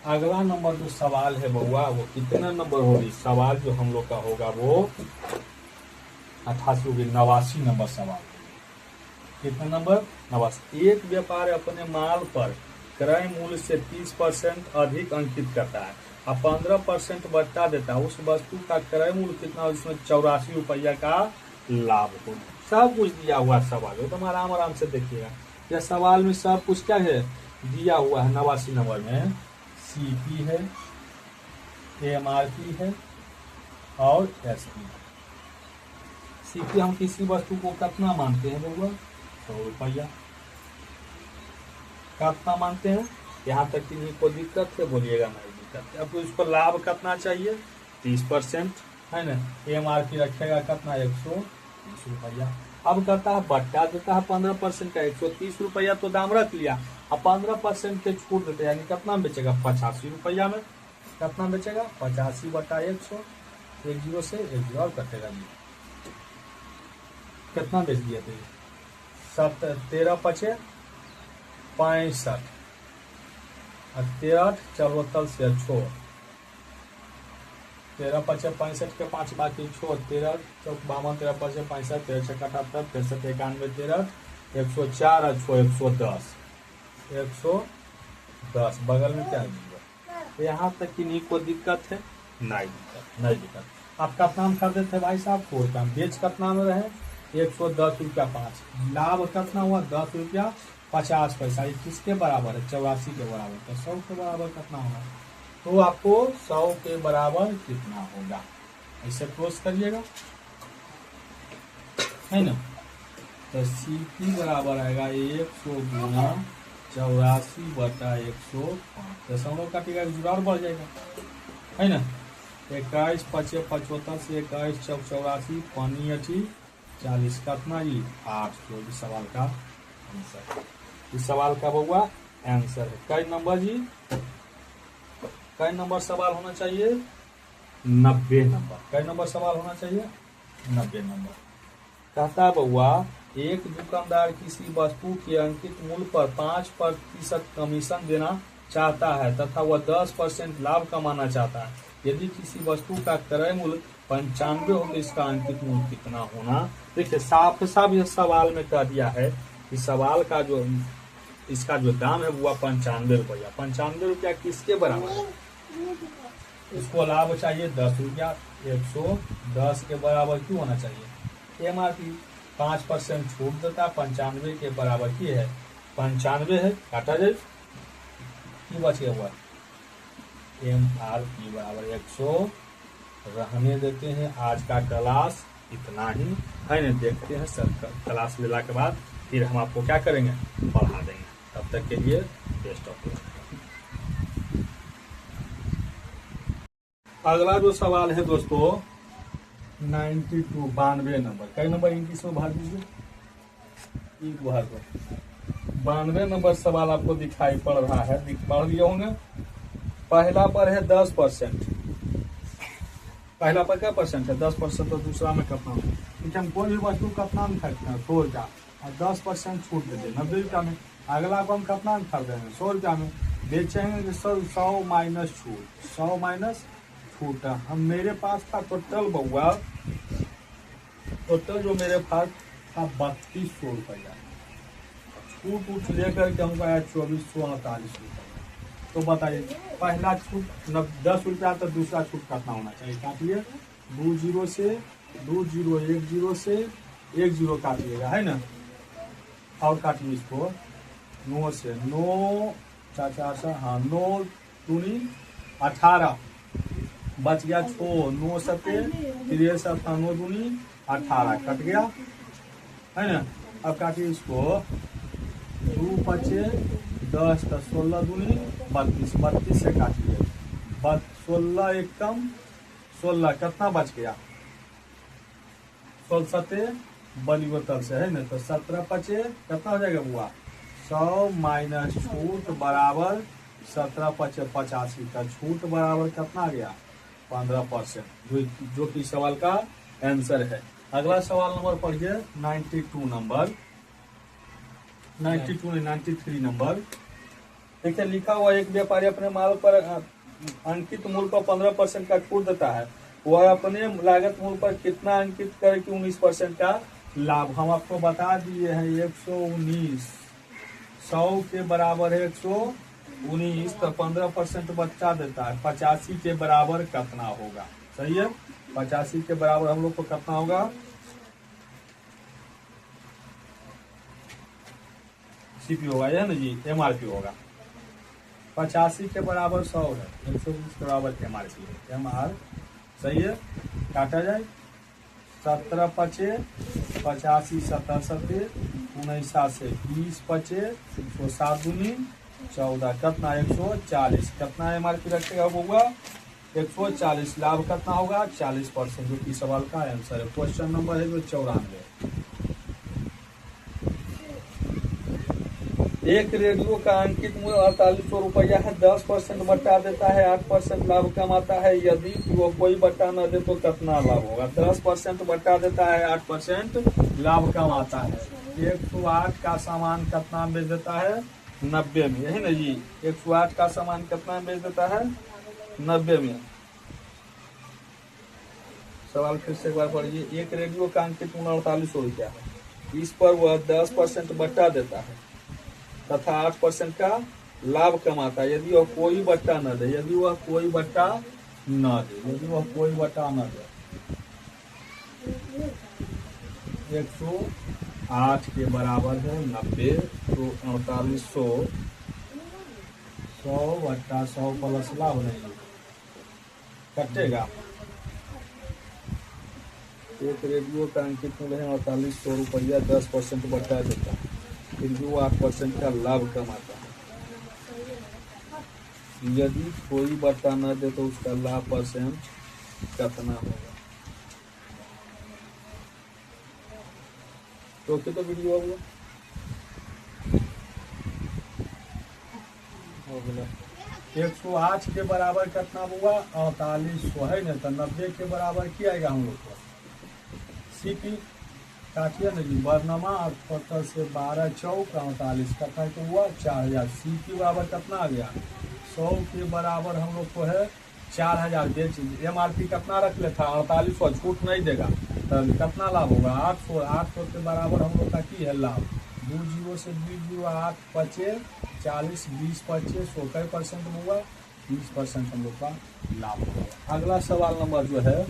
अगला नंबर जो सवाल है बउआ वो कितना नंबर होगी, सवाल जो हम लोग का होगा वो 88 होगी, 89 नंबर सवाल। कितना नंबर, 89। एक व्यापार अपने माल पर क्रय मूल्य से 30% अधिक अंकित करता है और 15% बढ़ता देता है। उस वस्तु का क्रय मूल्य कितना, उसमें 84 रुपया का लाभ हो। सब कुछ दिया हुआ सवाल है, तुम आराम आराम से देखिएगा। यह सवाल में सब कुछ क्या है दिया हुआ है। 89 नंबर में CP है, MRP है और SP। CP हम किसी वस्तु को कितना मानते हैं बउआ, 100 रुपया। कितना मानते हैं, यहाँ तक कि नहीं कोई दिक्कत है, बोलिएगा नहीं दिक्कत। अब इसको लाभ कितना चाहिए, 30% है ना। MRP रखेगा कितना, 130 रुपया। अब कहता है बट्टा देता है 15% का, 130 रुपया तो दाम रख लिया, अब 15% के छूट देते यानी कितना बेचेगा, 85 रुपया में। कितना बेचेगा, 85 बटा 100, 10 से 10 और कटेगा जी। कितना बेच दिया थे, 13 पचे 65 और 13 74 से छोड़, 13 पचे 65 के 5 बाकी छोड़, 13 चौक 52, 13 पचे 65, 13 छक्का 78, 63 91, 13 104 और 110, 110 बगल में क्या है। यहाँ तक कि नहीं कोई दिक्कत है, नहीं दिक्कत। आप कितना में खरीदे थे भाई साहब, 4 रुपया। बेच कितना में रहे, 110 रुपया 5। लाभ कितना हुआ, 10 रुपया 50 पैसा। ये किसके बराबर है, 84 के बराबर। तो 100 के बराबर कितना होगा, तो आपको 100 के बराबर कितना होगा ऐसे क्लोज करिएगा, है ना। तो CP बराबर आएगा 100 गुना 84 बटा 105। दशमलव काटिएगा, जुड़ाव बढ़ जाएगा, है ना। 21 पचे 75 से 21 चौक 84, पानी 40 कितना जी, 800। इस सवाल का आंसर, इस सवाल का बउआ आंसर है। कई नंबर जी, कई नंबर सवाल होना चाहिए, 90 नंबर। कई नंबर सवाल होना चाहिए, 90 नंबर। कहता है बउआ एक दुकानदार किसी वस्तु के अंकित मूल्य पर 5% कमीशन देना चाहता है तथा वह 10% लाभ कमाना चाहता है। यदि किसी वस्तु का क्रय मूल्य 95 हो तो इसका अंकित मूल्य कितना होना। देखिए साफ साफ यह सवाल में कह दिया है कि सवाल का जो इसका जो दाम है वो 95 रुपया। 95 रुपया किसके बराबर है, इसको लाभ चाहिए 10 रुपया। 110 के बराबर क्यों होना चाहिए, MRP 5% छूट देता, 95 के बराबर की है, 95 है, काटा जाए की बच गया हुआ, MRP बराबर 100। रहने देते हैं, आज का क्लास इतना ही है ना। देखते हैं सर क्लास लेला के बाद फिर हम आपको क्या करेंगे, पढ़ा देंगे। तब तक के लिए बेस्ट ऑफ लक। अगला जो सवाल है दोस्तों 92 92 नंबर। कई नंबर इंग्लिश में भाग दीजिए, एक बार 92 नंबर सवाल आपको दिखाई पड़ रहा है, पढ़ लिए होंगे। पहला पर है 10%, पहला पर क्या परसेंट है, 10%। तो दूसरा में कितना, क्योंकि हम कोई भी वस्तु कितना में खरीदते हैं, 100 रुपया, और 10% छूट देते हैं 90 रुपया में। अगला को हम कितना में खरीदे हैं, 100 रुपया में। बेचेंगे 100 माइनस छूट, 100 माइनस छूट। हम मेरे पास था टोटल बउआ, टोटल जो मेरे पास था 3200 रुपया। छूट उठ लेकर के हमको आया 2448 रुपया। तो बताइए पहला छूट 10 रुपया, तो दूसरा छूट कितना होना चाहिए, काटिए 20 से 10 से 10 काटिएगा, है ना। और काटिए इसको 9 से 9 4 हाँ 9 दूनी 18 बच गया 6, 9 सत्ते 63, 9 दूनी 18 कट गया, है ना। अब काटिए इसको 2 पचे 10 तो 16 दूनी 32, 32 से काटिए 16 एकम 16 कितना बच गया, 16 सते बली बोतल से है ना, तो 17 पचे कितना हो जाएगा बुआ, 100 माइनस छूट बराबर 17 पचे 85 का छूट बराबर कितना आ गया 15%, जो कि सवाल का आंसर है। अगला सवाल नंबर पढ़िए 92 नंबर, 93 नंबर। देखिए लिखा हुआ एक व्यापारी अपने माल पर अंकित मूल्य पर 15% का छूट देता है, वह अपने लागत मूल्य पर कितना अंकित करे कि 19% का लाभ। हम आपको बता दिए हैं 119, 100 के बराबर है 119, तो 15% बच्चा देता है, 85 के बराबर कितना होगा, सही है। 85 के बराबर हम लोग को कितना होगा, सीपी होगा या ना जी, एमआरपी होगा। 85 के बराबर 100 है, 120 के बराबर एमआरपी है, एमआर सही है। काटा जाए 17 पचे 85, 17 सते 19 से 20 पचे 107 दूनी 14 कितना 140, कितना एमआरपी रखेगा होगा 140, लाभ कितना होगा 40%, जो कि सवाल का आंसर है। क्वेश्चन नंबर है जो 94। एक रेडियो का अंकित मूल्य 4800 रुपया है, 10% बट्टा देता है, 8% लाभ कमाता है, यदि वो कोई बट्टा न दे तो कितना लाभ होगा। 10% बट्टा देता है, 8% लाभ कमाता है। 108 का सामान कितना बेच देता है 90 में, यही ना जी, 108 का सामान कितना बेच देता है 90 में। सवाल फिर से एक बार पढ़िए, एक रेडियो का अंकित मूल्य 4800 रुपया है, इस पर वह 10% बट्टा देता है तथा 8% का लाभ कमाता है, यदि वह कोई बट्टा न दे, यदि वह कोई बट्टा न दे, यदि वह कोई बट्टा न दे। 108 के बराबर है 90, तो 4800, 100 बट्टा 100 प्लस लाभ नहीं कटेगा। एक रेडियो का अंकित मूल्य है 4800 रुपया, 10% बट्टा देता है, फिर भी वो 8% का लाभ कमाता है, यदि कोई बट्टा न दे तो उसका लाभ परसेंट कितना होगा। तो क्या वीडियो हो गया 108 के बराबर कितना हुआ 4800 है ना, तो 90 के बराबर क्या आएगा हम लोग को, सीपी काटिए ना जी, बरनमा पत्थर से 12 चौक 48 कितना तो हुआ 4000, सीपी बराबर कितना आ गया 100 के बराबर हम लोग को है 4000, बेच एमआरपी कितना रख लेता 4800, छूट नहीं देगा तो कितना लाभ होगा 800, 800 के बराबर हम लोग का की है लाभ, 20 से 20 8 पचे 40, 20 पचे 100% होगा, 20% हम लोग का लाभ होगा। अगला सवाल नंबर जो है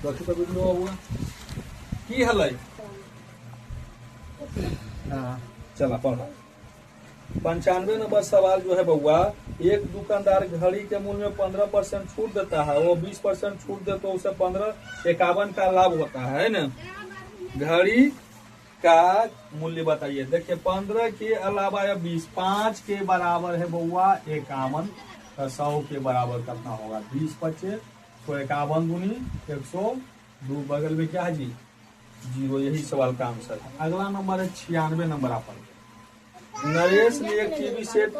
हुआ की हल, चला पढ़ा 95 नंबर सवाल जो है बउआ, एक दुकानदार घड़ी के मूल्य में 15% छूट देता है, वो 20% छूट दे तो उसे 1551 का लाभ होता है ना। घड़ी का मूल्य बताइए, देखिए 15 के अलावा या 20, 5 के बराबर है बउआ 51, 100 के बराबर कितना होगा 20 पचे तो 51 दूनी 102, बगल में क्या है जी 0, यही सवाल का आंसर है। अगला नंबर है 96 नंबर आप नरेश ने एक टीवी सेट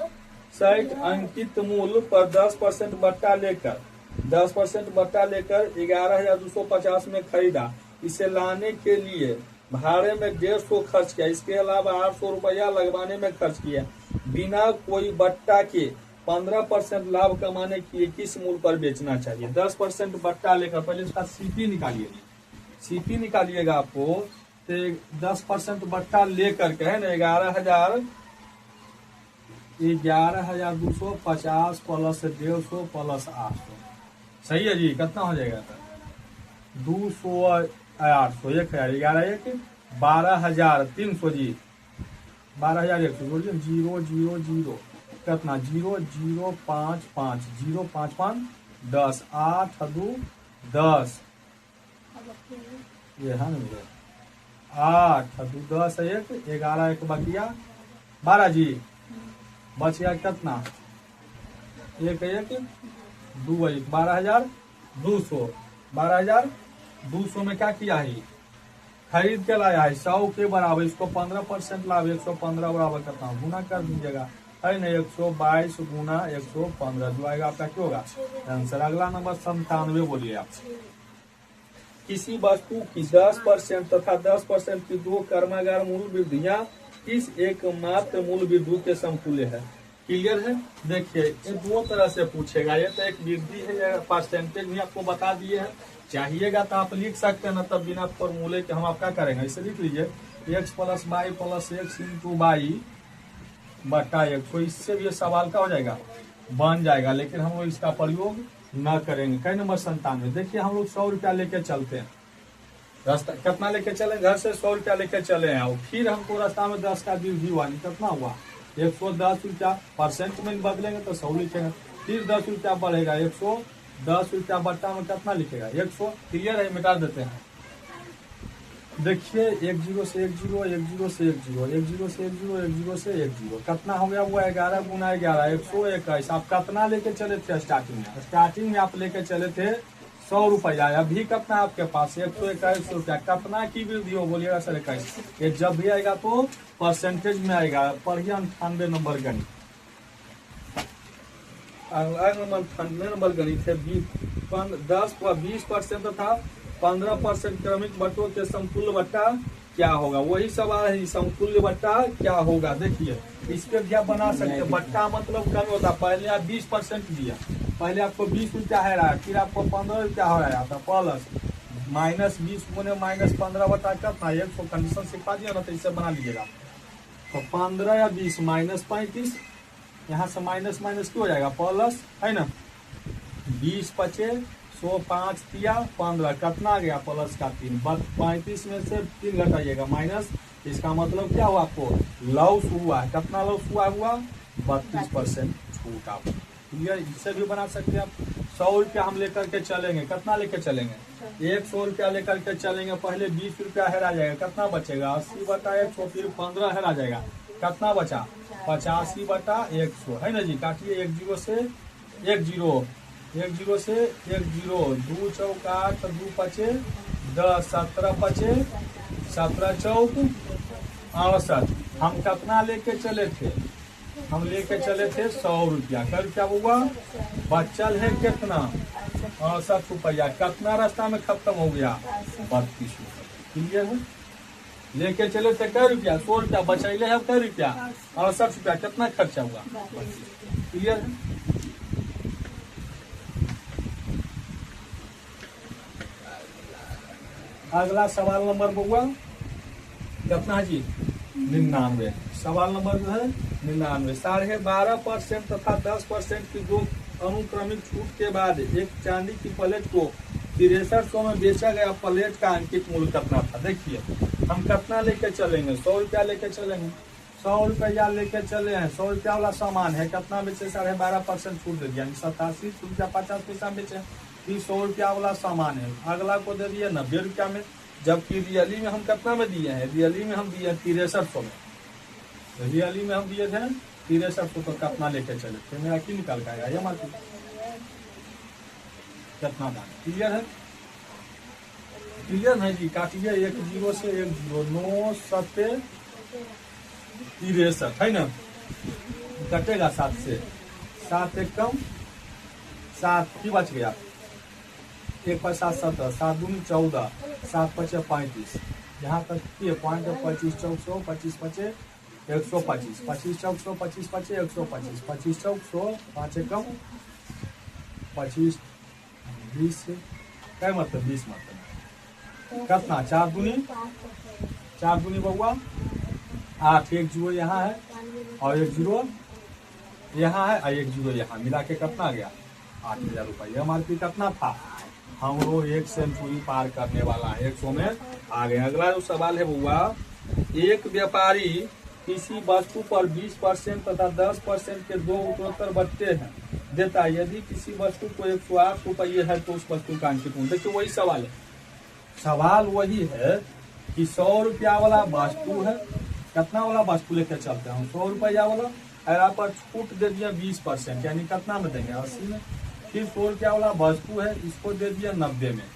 अंकित मूल्य पर 10% बट्टा लेकर 11,250 में खरीदा, इसे लाने के लिए भाड़े में 150 खर्च किया, इसके अलावा 800 रुपया लगवाने में खर्च किया, बिना कोई बट्टा के 15% लाभ कमाने के लिए किस मूल्य पर बेचना चाहिए। 10% बट्टा लेकर, पहले इसका सीपी निकालिए, सीपी निकालिएगा आपको, तो 10% बट्टा लेकर के है ना 11,250 प्लस 150 प्लस 800, सही है जी, कितना हो जाएगा 200 800 11 12,300 जी, 12,100 बोलिए 0 0 0 कितना 0 0 5 5 0 5 5 10 8 2 10, ये है ना 8 2 10 1 11 1 बकिया 12 जी, बच गया कितना एक एक दो एक 12,200। 12,200 में क्या किया है, खरीद के लाया है 100 के बराबर, इसको 15% लाभ 115 बराबर करता हूँ, गुना कर दीजिएगा, है ना। 122 गुना 115 जो आएगा आपका क्या होगा आंसर। अगला नंबर 97 बोलिए आप। किसी वस्तु की 10% तथा 10% की दो कर्मागार मूल्य वृद्धियां किस एकमात्र मूल्य वृद्धि के समतुल्य है। क्लियर है। देखिए ये दो तरह से पूछेगा, ये तो एक वृद्धि है, या परसेंटेज भी आपको बता दिए हैं। चाहिएगा तो आप लिख सकते हैं ना, तब बिना फॉर्मूले के हम आपका करेंगे। इसे लिख लीजिए x + y + x × y बटा 100। तो इससे भी ये सवाल का हो जाएगा, बन जाएगा, लेकिन हम लोग इसका प्रयोग न करेंगे। कई नंबर 97। देखिए हम लोग 100 रुपया लेके चलते हैं, रास्ता कितना लेके चले, घर से 100 रुपया लेके चले हैं, और फिर हमको रास्ता में 10 का वृद्धि हुआ, कितना हुआ 110 रुपया। परसेंट में बदलेंगे तो 100 लिखेगा, फिर 10 रुपया बढ़ेगा, 110 रुपया बट्टा में कितना लिखेगा 100। क्लियर है, मिटा देते हैं। देखिए 10 से 10, 10 से 10, 10 से 10, 10 से 10 कितना हो गया, वो 11 गुना 11 121। आप कितना लेके चले थे स्टार्टिंग में, स्टार्टिंग में आप लेके चले थे 100 रुपया, अभी कितना आपके पास 121 रुपया। कितना की वृद्धि हो बोलिएगा सर 21। ये जब भी आएगा तो परसेंटेज में आएगा। पढ़िए 98 नंबर गणित। अगला नंबर 98 नंबर गणित है 20% तथा 15% क्रमिक बट्टों के समतुल्य बट्टा क्या होगा। वही सवाल है, समतुल्य बट्टा क्या होगा। देखिए इसके भी आप बना सकते हैं। बट्टा मतलब कम होता, पहले आप 20% दिया, पहले आपको 20 रुपया है रहा, फिर आपको 15 रुपया हो रहा था, प्लस -20 गुने -15 बटा कितना 100। कंडीशन सिखा दिया ना, तो इसे बना लीजिएगा। तो 15 या 20 -35, यहाँ से माइनस क्यों हो जाएगा, प्लस है ना। 20 पचे 100, 5 दिया 15, कितना आ गया प्लस का 3। 35 में से 3 घटाइएगा माइनस, इसका मतलब क्या हुआ, आपको लॉस हुआ है। कितना लॉस हुआ 32% छूट। आप क्लियर, इससे भी बना सकते हैं आप। 100 रुपया हम लेकर के चलेंगे, कितना लेकर चलेंगे 100 रुपया लेकर के चलेंगे। पहले 20 रुपया हेरा जाएगा, कितना बचेगा 80 बटा 100, फिर 15 हेरा जाएगा, कितना बचा 85 बटा 100, है ना जी। काटिए 10 से 10, 10 से 10, 2 चौक 8, 2 पचे 10, 17 पचे 17 चौक 68। हम कितना लेके चले थे, हम लेके चले थे 100 रुपया। कर क्या हुआ, बचल है कितना 68 रुपया। कितना रास्ता में खत्म हो गया 32 रुपया। क्लियर है। लेके चले थे कै रुपया 100 रुपया, बचैले है कै रुपया 68 रुपया। कितना खर्चा हुआ 32। क्लियर है। अगला सवाल नंबर बउआ कितना जी 99। सवाल नंबर जो है 99। 12.5% तथा 10% की दो अनुक्रमिक छूट के बाद एक चांदी की प्लेट को 6300 में बेचा गया। प्लेट का अंकित मूल्य कितना था। देखिए हम कितना लेके चलेंगे, 100 रुपया लेके चलेंगे, 100 रुपया लेके चले हैं। 100 रुपया वाला सामान है, कितना बेचे 12.5% छूट दे दिया, 87 रुपया 50 पैसा बेचे। फिर 100 रुपया वाला सामान है, अगला को दे दिए 90 रुपया में, जबकि रियली में हम कितना में दिए हैं, रियली में हम दिए 6300 में, रियली में हम दिए थे 6300। तो कितना लेके चले थे, मेरा की निकल के आएगा ये मार्केट कितना दाम। क्लियर है, क्लियर है जी। काटिए 10 से 10, 9 7 63 है ना, कटेगा 7 से 7 एक कम 7 की बच गया, 1 पैसा 17, 7 दूनी 14, 7 पचे 35, यहाँ तक ये पॉइंट 25 चौक 100, 25 पचे 125, 25 चौक 100, 25 पचे 125, 25 चौक 100, 5 एकम 25, 20 क्या मतलब 20 मतलब कितना 4 दूनी बउआ 8, 1 जीरो यहाँ है और 1 जीरो यहाँ है और 1 जीरो यहाँ, मिला के कितना आ गया 8000 रुपया। एमआरपी कितना था, हम लोग 1 सेंचुरी पार करने वाला है, 100 में आ गए। अगला जो सवाल है बउआ, एक व्यापारी किसी वस्तु पर 20% तथा 10% के दो उत्तरोत्तर बट्टे हैं देता है। यदि किसी वस्तु को 108 रुपये है तो उस वस्तु का अंकित मूल्य। देखिए वही सवाल है, सवाल वही है कि 100 रुपया वाला वस्तु है, कितना वाला वस्तु लेकर चलते हैं 100 रुपया वाला, अगला पर छूट दे दिया 20%, यानी कितना में देंगे 80 में। फिर 100 रुपया वाला वस्तु है, इसको दे दिया 90 में,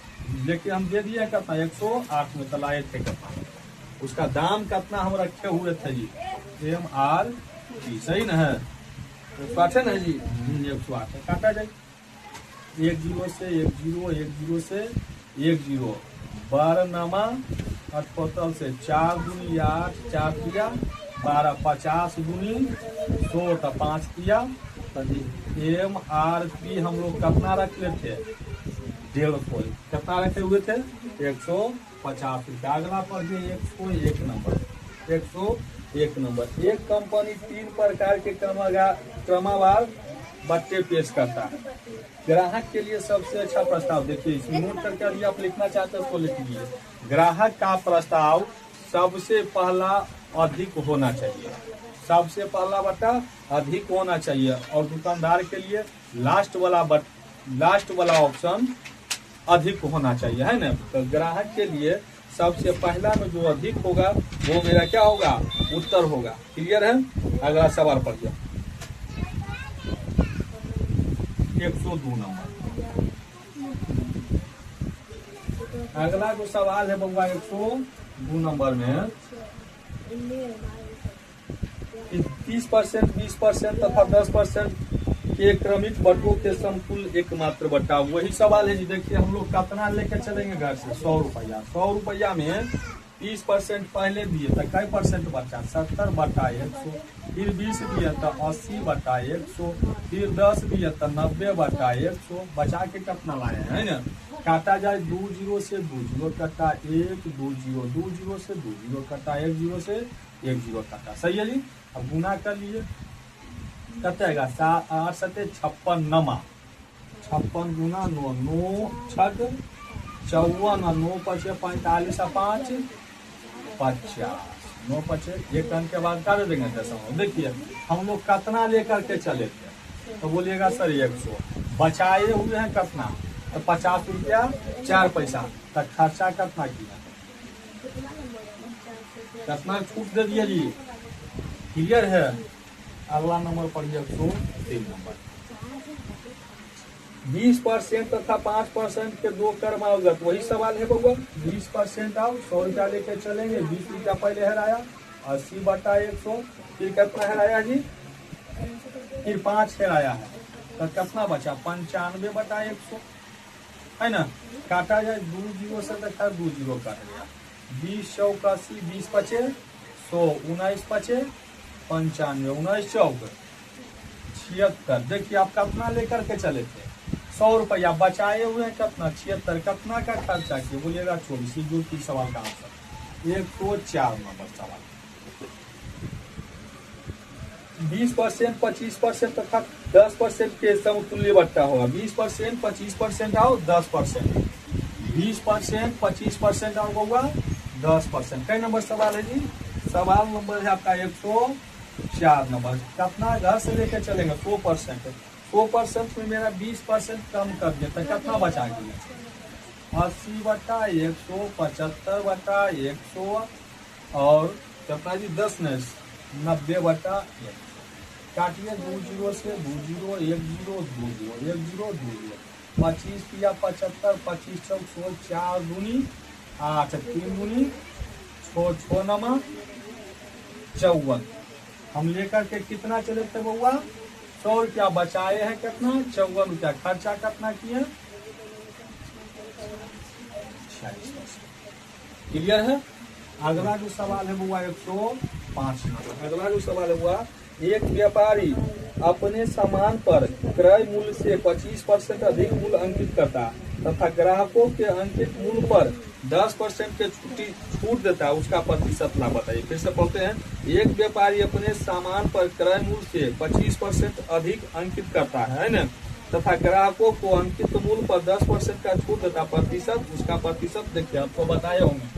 लेकिन हम दे दिया कितना 108 में, तलाए थे कितना, उसका दाम कितना हम रखे हुए थे जी MRP, सही ना है, 108 है ना जी, 108 है, काटा जाए 1 0 से 1 0 1 0 से 1 0, 12 नामा 78 से 4 दूनी 8 4 किया 12, 50 दूनी 100 तो 5 किया, MRP हम लोग कितना रख लेते 150, कितना रखे हुए थे 150 रुपया। अगला पर 101 नंबर, 101 नंबर। एक कंपनी 3 प्रकार के क्रमवार बट्टे पेश करता है। ग्राहक के लिए सबसे अच्छा प्रस्ताव, देखिए इसमें नोट करके यदि आप लिखना चाहते हैं तो लिख लीजिए। ग्राहक का प्रस्ताव सबसे पहला अधिक होना चाहिए, सबसे पहला बट्टा अधिक होना चाहिए, और दुकानदार के लिए लास्ट वाला ऑप्शन अधिक होना चाहिए, है ना। तो ग्राहक के लिए सबसे पहला में जो अधिक होगा वो मेरा क्या होगा, उत्तर होगा। क्लियर है। अगला सवाल पढ़िए 102 नंबर। अगला जो सवाल है बउआ 102 नंबर में 30%, 20% तथा 10% के क्रमिक बट्टों के समतुल्य एकमात्र बट्टा, वही सवाल है जी। देखिए हम लोग कितना लेकर चलेंगे घर से 100 रुपया, 100 रुपया में 30% पहले दिए तो कई परसेंट बचा 70 बटा 100, फिर 20 दिए तो 80 बटा 100, फिर 10 दिए तो 90 बटा 100, बचा के कितना लाए है ना। काटा जाए 2 0 से 2 0 कटा 1 2 0, 2 0 से 2 0 कटा 1 0 से 1 0 कटा, सही है जी। अब गुना कर लिए कटेगा 8 7 56 नमा, 56 गुना 9 9 6 54 9 5 45 5 50 9 5 एक अंक के बाद काट देंगे 10। देखिए हम लोग कितना लेकर के चले थे, तो बोलिएगा सर 100, बचाए हुए हैं कितना, तो 50 रुपया 4 पैसा, तो खर्चा कितना किया, कितना छूट दे दिया जी। क्लियर है। अगला नंबर पर 103 नंबर 20% तथा 5% के दो क्रमागत, वही सवाल है बउआ। 20% आओ 100 रुपया लेके चलेंगे, 20 रुपया पहले हराया 80 बटा 100, फिर कितना हराया जी, फिर 5 हराया है, तो कितना बचा 95 बटा 100, है ना। काटा जाए 2 0 से देखा 2 0 काट गया, 20 चौक 80, 20 पचे 100, 19 पचे 95, 19 चौक 76। देखिए आप कितना लेकर के चले थे 100 रुपया, बचाए हुए हैं कितना 76, कितना का खर्चा किए, बोलिएगा 24। जो की सवाल का आंसर 104 नंबर सवाल। 20% 25% तथा 10% के समतुल्य बट्टा होगा। 20% 25% आओ 10%, 20% 25% आओ होगा 10%। कई नंबर सवाल है जी, सवाल नंबर है आपका 104 नंबर। कितना घर से लेकर चलेंगे 100%, 100% में मेरा 20% कम कर दिया तो कितना बचा गया 80 बटा 100, 75 बटा 100 और कितना जी 10 ने 90 बटा 100। काटिए 2 0 से 2 0 1 0 2 0 1 0 2 0, 25 किया 75, 25 चौक 100, 4 दूनी 8, 3 दूनी 6 6 नमा 54। हम लेकर के कितना चले थे बउआ 100 रुपया, बचाए हैं कितना 54 रुपया, खर्चा कितना किए 46%। क्लियर है। अगला जो सवाल है बउआ 105 नंबर। अगला जो सवाल है बउआ, एक व्यापारी अपने सामान पर क्रय मूल्य से 25% अधिक मूल्य अंकित करता तथा ग्राहकों के अंकित मूल्य पर 10% के छूट देता है, उसका प्रतिशत लाभ बताइए। फिर से पढ़ते हैं। एक व्यापारी अपने सामान पर क्रय मूल्य से 25% अधिक अंकित करता है ना, तथा ग्राहकों को अंकित मूल्य पर 10% का छूट देता प्रतिशत, उसका प्रतिशत देखिए आपको बताए होंगे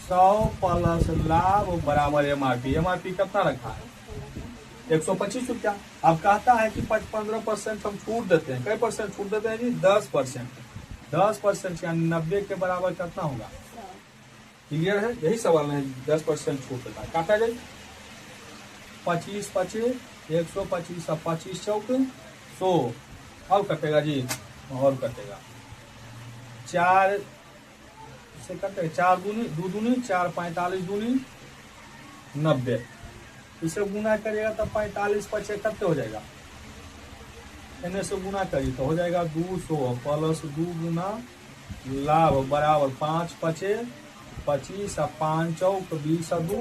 100 प्लस लाभ बराबर MRP। MRP कितना रखा है 125 रुपया। अब कहता है कि 15% हम छूट देते हैं, कई परसेंट छूट देते हैं जी 10%, 10% यानी 90 के बराबर कितना होगा। क्लियर है, यही सवाल है 10% छूट देता है। काटा जाए 25 पचे 125 अब 25 चौक 100 और कटेगा जी और कटेगा 4 से कटेगा 4 दूनी 2 दूनी 4 45 दूनी 90 इसे गुना करिएगा तब 45 पचे कितने हो जाएगा इन्हें से गुना करिए तो हो जाएगा 200 प्लस 2 गुना लाभ बराबर 5 पचे 25 और 5 चौक 20 और 2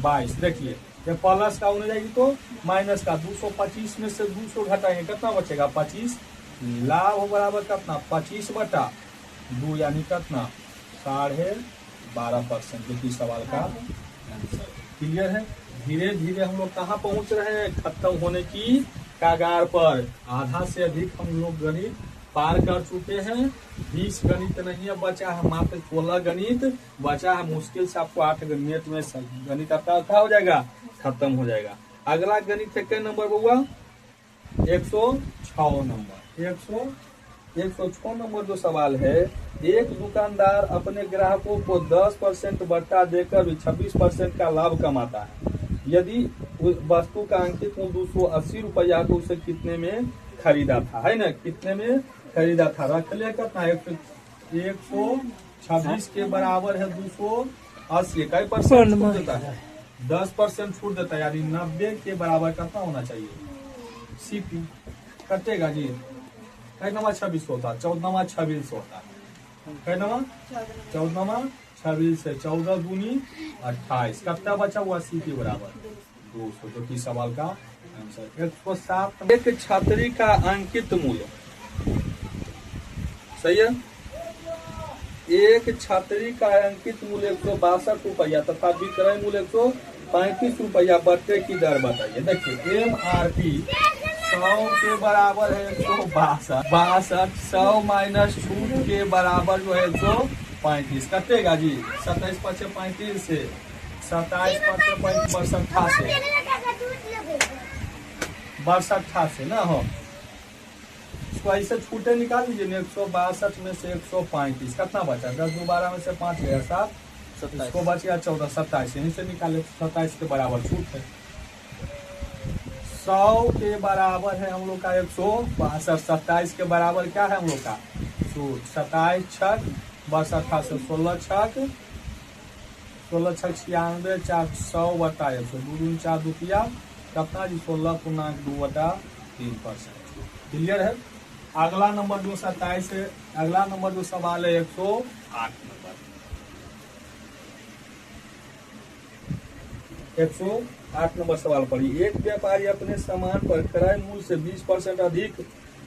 22। देखिए ये प्लस का होने जाएगी तो माइनस का 225 में से 200 घटाएंगे कितना बचेगा 25 लाभ बराबर कितना 25 बटा 2 यानी कितना 12.5%। जो कि सवाल का आंसर क्लियर है। धीरे धीरे हम लोग कहाँ पहुंच रहे हैं खत्म होने की कागार पर। आधा से अधिक हम लोग गणित पार कर चुके हैं। 20 गणित नहीं है बचा है मात्र 16 गणित बचा है। मुश्किल से आपको 8 मिनट में गणित आपका क्या हो जाएगा खत्म हो जाएगा। अगला गणित है क्या नंबर बउआ 106 नंबर 106 नंबर जो सवाल है एक दुकानदार अपने ग्राहकों को 10% बट्टा देकर भी 26% का लाभ कमाता है। यदि वस्तु का अंकित मूल्य 280 रुपया तो उसे कितने में खरीदा था है ना कितने में खरीदा था रख लिया कितना 126 के बराबर है 280 कई परसेंट छूट देता है 10% छूट देता है यानी 90 के बराबर कितना होना चाहिए सीपी कटेगा जी कई नमा 26 होता है 14 26 होता है कई नमा 14 26 से 14 दूनी 28 कितना बचा हुआ सी के बराबर 200 जो कि सवाल का आंसर 107। एक छतरी का अंकित मूल्य सही है एक छतरी का अंकित मूल्य 162 रुपया तथा विक्रय मूल्य 135 रुपया बट्टे की दर बताइए। देखिए MRP 100 के बराबर है 162 100 माइनस छूट के बराबर जो है 135 कटेगा जी 27 पचे 35 से 27 पचे 65 से ना हो इसको ऐसे छूटे निकाल दीजिए 162 में से 135 कितना बचा 10 12 में से 5 गया 7 इसको बच गया 14 27 यहीं से निकाले 27 के बराबर छूट है 100 के बराबर है हम लोग का 162 27 के बराबर क्या है हम लोग का छूट 27 छक 62 से 16 छक 96 400 बटा 100 2 4 रुपया कितना जी 16.2 बटा 3%। क्लियर है। अगला नंबर जो 27 है अगला नंबर जो सवाल है 108 नंबर 108 नंबर सवाल पढ़िए। एक व्यापारी अपने सामान पर क्रय मूल्य से 20% अधिक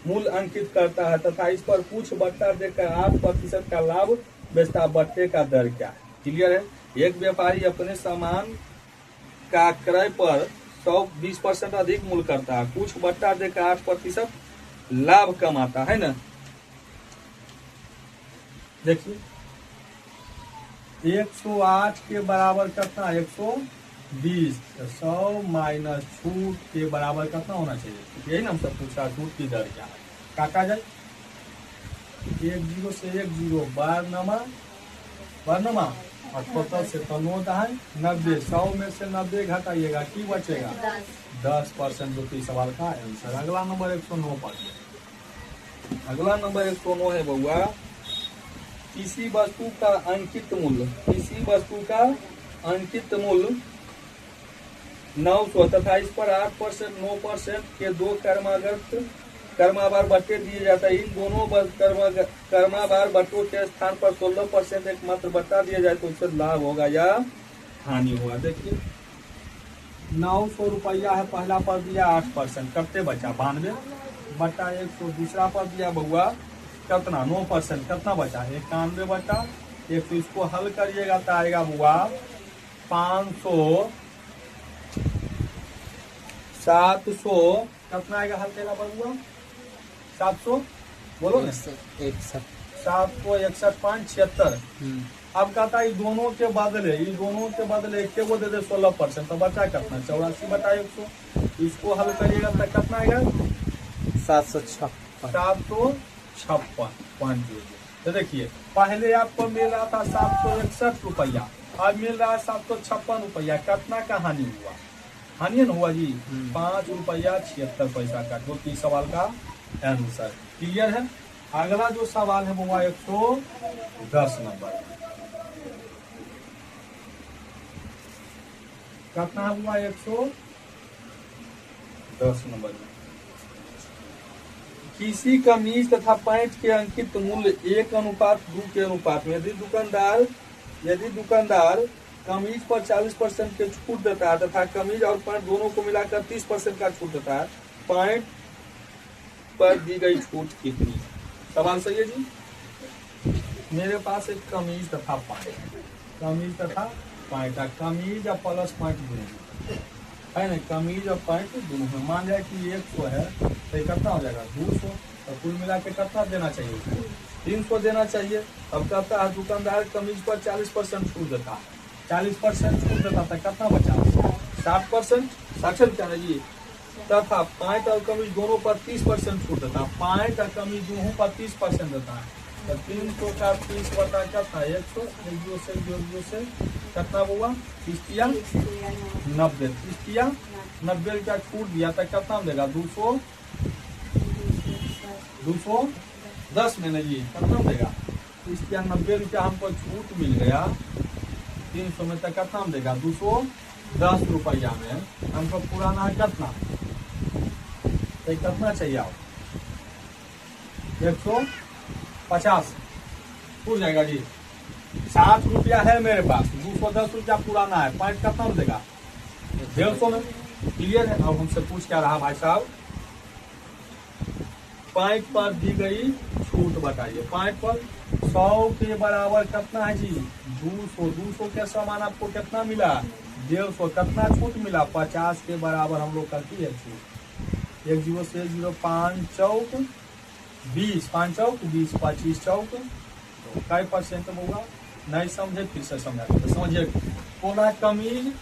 मूल्य अंकित करता है तथा इस पर कुछ बट्टा देकर 8% का लाभ बेचता बट्टे का दर क्या है। क्लियर है। एक व्यापारी अपने सामान का क्रय पर 120% अधिक मूल्य करता है कुछ बट्टा देकर 8% लाभ कमाता है ना। देखिए 108 के बराबर कितना 120 100 माइनस छूट के बराबर कितना होना चाहिए यही ना हमसे पूछा छूट की दर क्या है काटा जाए 10 से 10 बारनमा 78 से 90 100 में से 90 घटाइएगा की बचेगा 10% जो कि सवाल का आंसर। अगला नंबर 109 पढ़िए। अगला नंबर 109 है बउआ किसी वस्तु का अंकित मूल्य 900 तथा इस पर 8% 9% के दो कर्मावार बट्टे दिए जाता है। इन दोनों कर्मावार बट्टों के स्थान पर 16% एक मात्र बट्टा दिया जाए तो उससे लाभ होगा या हानि होगा। देखिए 900 रुपया है पहला पर दिया 8% करते बचा 92 बटा 100 दूसरा पर दिया बउआ कितना 9% कितना बचा 91 बटा 100 इसको हल करिएगा तो आएगा बउआ 500 700 कितना आएगा हल करेगा बउआ 700 बोलो ना 761 576। अब कहता है दोनों के बदले एक को दे दे 16% तो बचा कितना 84 बटा 100 इसको हल करिएगा तो कितना आएगा 756 तो देखिए पहले आपको मिल रहा था 761 रुपया अब मिल रहा है 756 रुपया कितना का हानि हुआ हानि न हुआ जी। 5 रुपया 76 पैसा का 30 सवाल का आंसर। क्लियर है। अगला जो सवाल है वो हुआ 110 नंबर। कितना हुआ 110 नंबर में किसी कमीज तथा पैंट के अंकित मूल्य 1:2 के अनुपात में यदि दुकानदार कमीज पर 40% के छूट देता है तथा कमीज और पैंट दोनों को मिलाकर 30% का छूट देता है, पैंट पर दी गई छूट कितनी? सवाल सही है जी। मेरे पास एक कमीज तथा पैंट कमीज और प्लस पैंट दोनों है ना, कमीज और पैंट दोनों में मान जाए कि 100 है तो कितना हो जाएगा 200, तो कुल मिला के कितना देना चाहिए? 300 देना चाहिए। अब कहता है दुकानदार कमीज पर 40% छूट देता है, 40% छूट देता था, कितना बचा? 60%, 60 रुपया ना जी। तथा पैंट और कमीज दोनों पर 30% छूट देता है, पैंट और कमीज दोनों पर 30% देता है, तो 300 का 30 बटा क्या था? 100 से कितना हुआ? 30 90, 90 रुपया छूट दिया था, कितना देगा? 210 में ना जी, कितना देगा? 90 रुपया हमको छूट मिल गया 300 में, तक कितना देगा? 210 रुपया में हमको पुराना है कितना? तो कितना चाहिए आप? 150 छूट जाएगा जी। 60 रुपया है मेरे पास, 210 रुपया पुराना है, पैंट कितना देगा? 150 में। क्लियर है। अब हमसे पूछ क्या रहा भाई साहब? पैंट पर दी गई छूट बताइए। पैंट पर 100 के बराबर कितना है जी? 200 के समान आपको कितना मिला? 150। कितना छूट मिला? 50 के बराबर हम लोग करती है छूट। 1 0 से 0 5 चौक 20, 5 चौक 20, 25 चौक, तो कई % होगा? नहीं समझे फिर से समझा तो समझिए। पूरा कमीज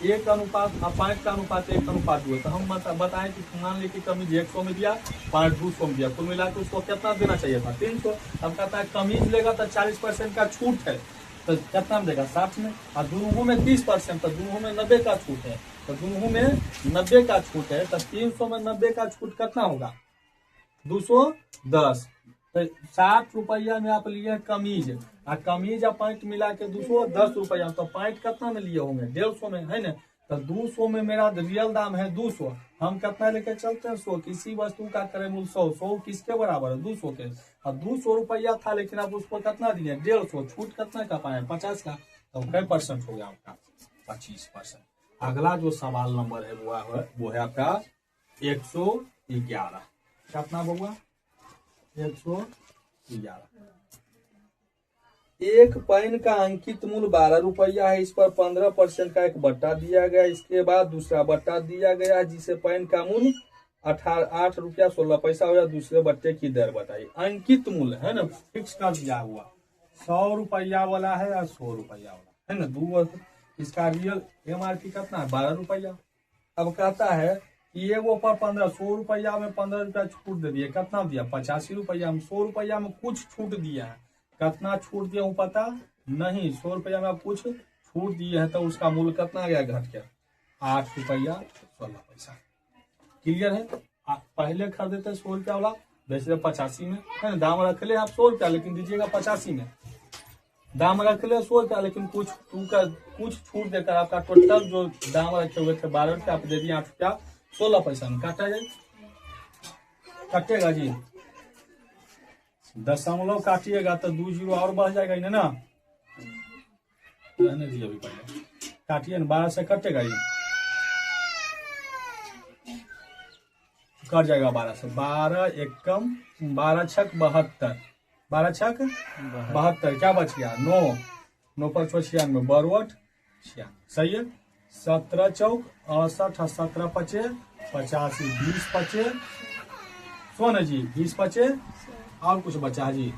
1:5, पैंट का अनुपात 1:2 तो हम बताएं कि मान ली कि कमीज 100 में दिया, पैंट 200 में दिया, कुल मिला के उसको कितना देना चाहिए था? 300। अब कहता है कमीज लेगा तो 40% का छूट है, तो कितना में देगा? 60 में। और दोनों में 30%, तो दोनों में 90 का छूट है, तो दोनों में 90 का छूट है, तो 300 में 90 का छूट कितना होगा? 210। तो 60 रुपया में आप लिए कमीज, और कमीज और पैंट मिला के 210 रुपया, तो पैंट कितना में लिए होंगे? 150 में, है ना। तो 200 में मेरा रियल दाम है 200, हम कितना लेके चलते हैं? 100। किसी वस्तु का क्रय मूल्य 100 किसके बराबर है? 200 के। और 200 रुपया था, लेकिन आप उसको कितना दिए? 150। छूट कितना का पाए? 50 का। तो कै % हो गया आपका? 25%। अगला जो सवाल नंबर है वो है आपका 111। कितना होगा? 111। एक पेन का अंकित मूल्य 12 रुपया है, इस पर 15% का एक बट्टा दिया गया, इसके बाद दूसरा बट्टा दिया गया जिसे पेन का मूल्य 8 रुपया 16 पैसा हो, दूसरे बट्टे की दर बताइए। अंकित मूल्य है ना, फिक्स कर दिया हुआ 100 रुपया वाला है और 100 रुपया वाला है ना, दो। इसका रियल MRP कितना है? 12 रुपया। अब कहता है कि एगो पर 15, 100 रुपया में 15 रुपया छूट दे दिए, कितना दिया? 85 रुपया में। 100 रुपया में कुछ छूट दिया है, कितना छूट दिया हूँ पता नहीं। 100 रुपया में आप कुछ छूट दिए हैं, तो उसका मूल्य कितना गया? घट के 8 रुपया 16 पैसा। क्लियर है। आप पहले खरीदे थे 100 रुपया वाला, बेच रहे 85 में, है ना। दाम रख ले आप 100 रुपया, लेकिन दीजिएगा 85 में। दाम रख ले 100 रुपया, लेकिन कुछ छूट देकर आपका टोटल जो दाम रखे हुए थे 12 रुपया, आप दे दिए 8 रुपया 16 पैसा में। काटा जाए? कटेगा जी। दशमलव काटिएगा तो 2 जीरो और बढ़ जाएगा ना। रहने दीजिए अभी, पहले काटिए ना। 12 से कटेगा ये, कट जाएगा 12 से। 12 एकम 12 छक 72, 12 छक 72, क्या बच गया? 9 पर 96, बरवट 96, सही है। 17 चौक 68, 17 पचे 85, 20 पचे सोना जी, 20 पचे और कुछ बचा है जी?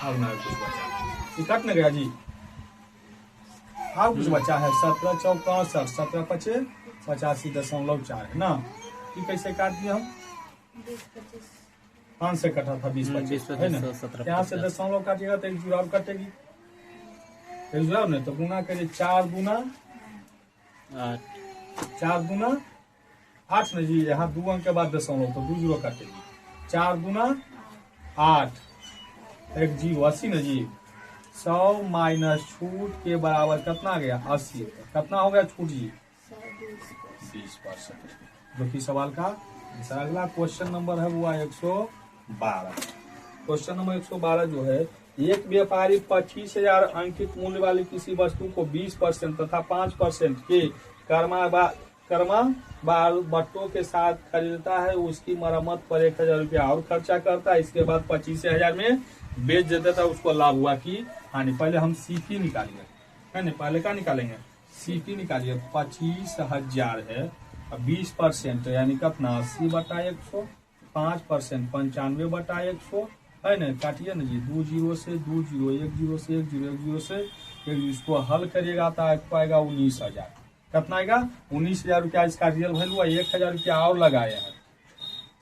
और ना कुछ बचा, कट न गया जी। और कुछ बचा है? 17 चौक 65, 17 पचे 85.4 है ना। ये कैसे काट दिया हम? 5 से कटा था 20-25 है ना। यहाँ से दशमलव काटिएगा तो 1 जीरो और कटेगी, 1 जीरो नहीं तो गुना करिए, 4 गुना 8 4 दूना 8 न जी, यहाँ 2 अंक के बाद दशमलव तो 2 जीरो काटेगी। 4 दूना 8, 1 जीरो 80 न जी। 100 माइनस छूट के बराबर कितना आ गया 80। कितना हो गया छूट जी 20%, जो कि सवाल का आंसर। अगला क्वेश्चन नंबर है वो 112। क्वेश्चन नंबर 112 जो है, एक व्यापारी 25,000 अंकित मूल्य वाली किसी वस्तु को 20% तथा 5% के बट्टों के साथ खरीदता है। उसकी मरम्मत पर 1,000 रुपया और खर्चा करता है। इसके बाद 25,000 में बेच देता था, उसको लाभ हुआ कि हानि। पहले हम सीपी निकालिए, है ना। पहले क्या निकालेंगे, सीपी निकालिए। 25,000 है, 20% यानी कितना 80/100, 5% 95/100, है ना। काटिए ना जी, 2 जीरो से 2 जीरो, 1 जीरो से 1 जीरो, 1 जीरो से 1 जीरो, इसको हल करिएगा तो आपको आएगा 19,000। कितना आएगा 19,000 रुपया। इसका रियल वैल्यू 1,000 रुपया और लगाए हैं,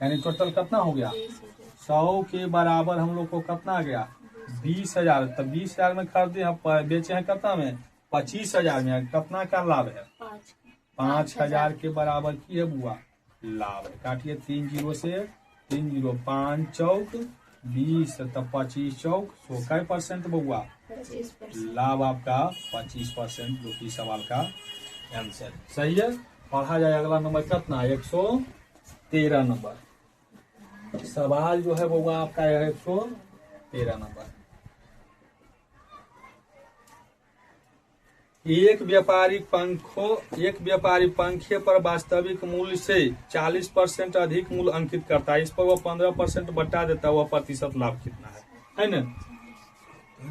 यानी टोटल कितना हो गया 100 के बराबर हम लोग को कितना आ गया 20,000। तब 20,000 में खरीदे हम, बेचे हैं कितना में 25,000 में। कितना का लाभ है 5,000 के बराबर की है बुआ लाभ है। काटिए 3 जीरो से 3 जीरो, 5 चौक 20, तब 25 चौक 100 कै परसेंट बउआ लाभ आपका 25%, जो कि सवाल का आंसर सही है। पढ़ा जाए अगला नंबर कितना 113 नंबर। सवाल जो है बउआ आपका 113 नंबर। एक व्यापारी पंखे पर वास्तविक मूल्य से 40% अधिक मूल्य अंकित करता है। इस पर वह 15% बटा देता है, वह प्रतिशत लाभ कितना है ना।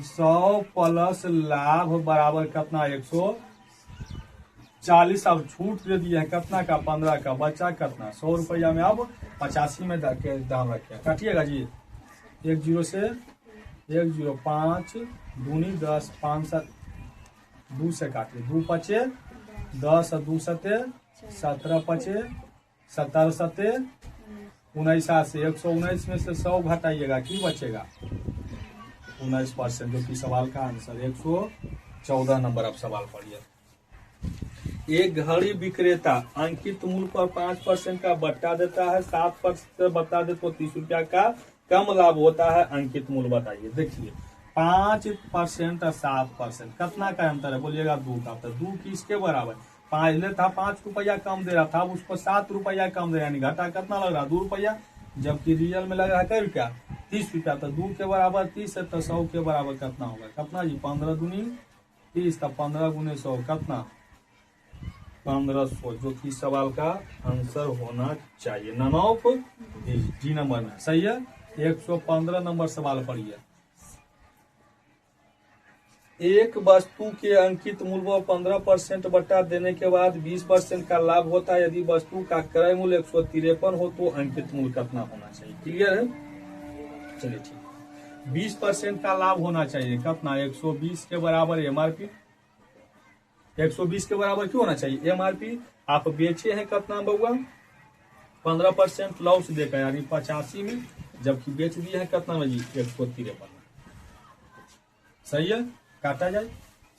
100 प्लस लाभ बराबर कितना 140। अब छूट दे दिया है कितना का 15 का, बचा कितना 100 रुपया में। अब 85 में दाम रखे, काटिएगा जी। 1 जीरो से 1 जीरो, 5 दूनी 10, 5 7 2 से काटिए, 2 पचे 10, 2 सते 17, पचे 17 सते 19 से 119 में से 100 घटाइएगा, की बचेगा 19%, जो कि सवाल का आंसर। 114 नंबर अब सवाल पढ़िए। एक घड़ी विक्रेता अंकित मूल्य पर 5% का बट्टा देता है। 7% बता दे तो 30 रुपया का कम लाभ होता है। अंकित मूल्य बताइए। देखिए 5% और 7% कितना का अंतर है बोलिएगा 2 का। तो 2 किसके बराबर, पहले था 5 रुपया कम दे रहा था, अब उसको 7 रुपया कम दे रहा, यानी घाटा कितना लग रहा 2 रुपया, जबकि रियल में लग रहा है कै रुपया 30 रुपया। तो 2 के बराबर 30 है, तो 100 के बराबर कितना होगा कितना जी 15 दूनी 30, तो 15 गुने 100 कितना 1500, जो कि सवाल का आंसर होना चाहिए। नन ऑफ जी नंबर में सही है। 115 नंबर सवाल पढ़िए। एक वस्तु के अंकित मूल्य पर 15% बट्टा देने के बाद 20% का लाभ होता है। यदि वस्तु का क्रय मूल्य 153 हो तो अंकित मूल्य कितना होना चाहिए। क्लियर है, चलिए ठीक। 20% का लाभ होना चाहिए कितना 120 के बराबर एमआरपी। 120 के बराबर क्यों होना चाहिए एमआरपी। आप बेचे हैं कितना बउआ 15% लॉस देकर, यानी 85 में, जबकि बेच दिए हैं कितना में जी 153। सही है, काटा जाए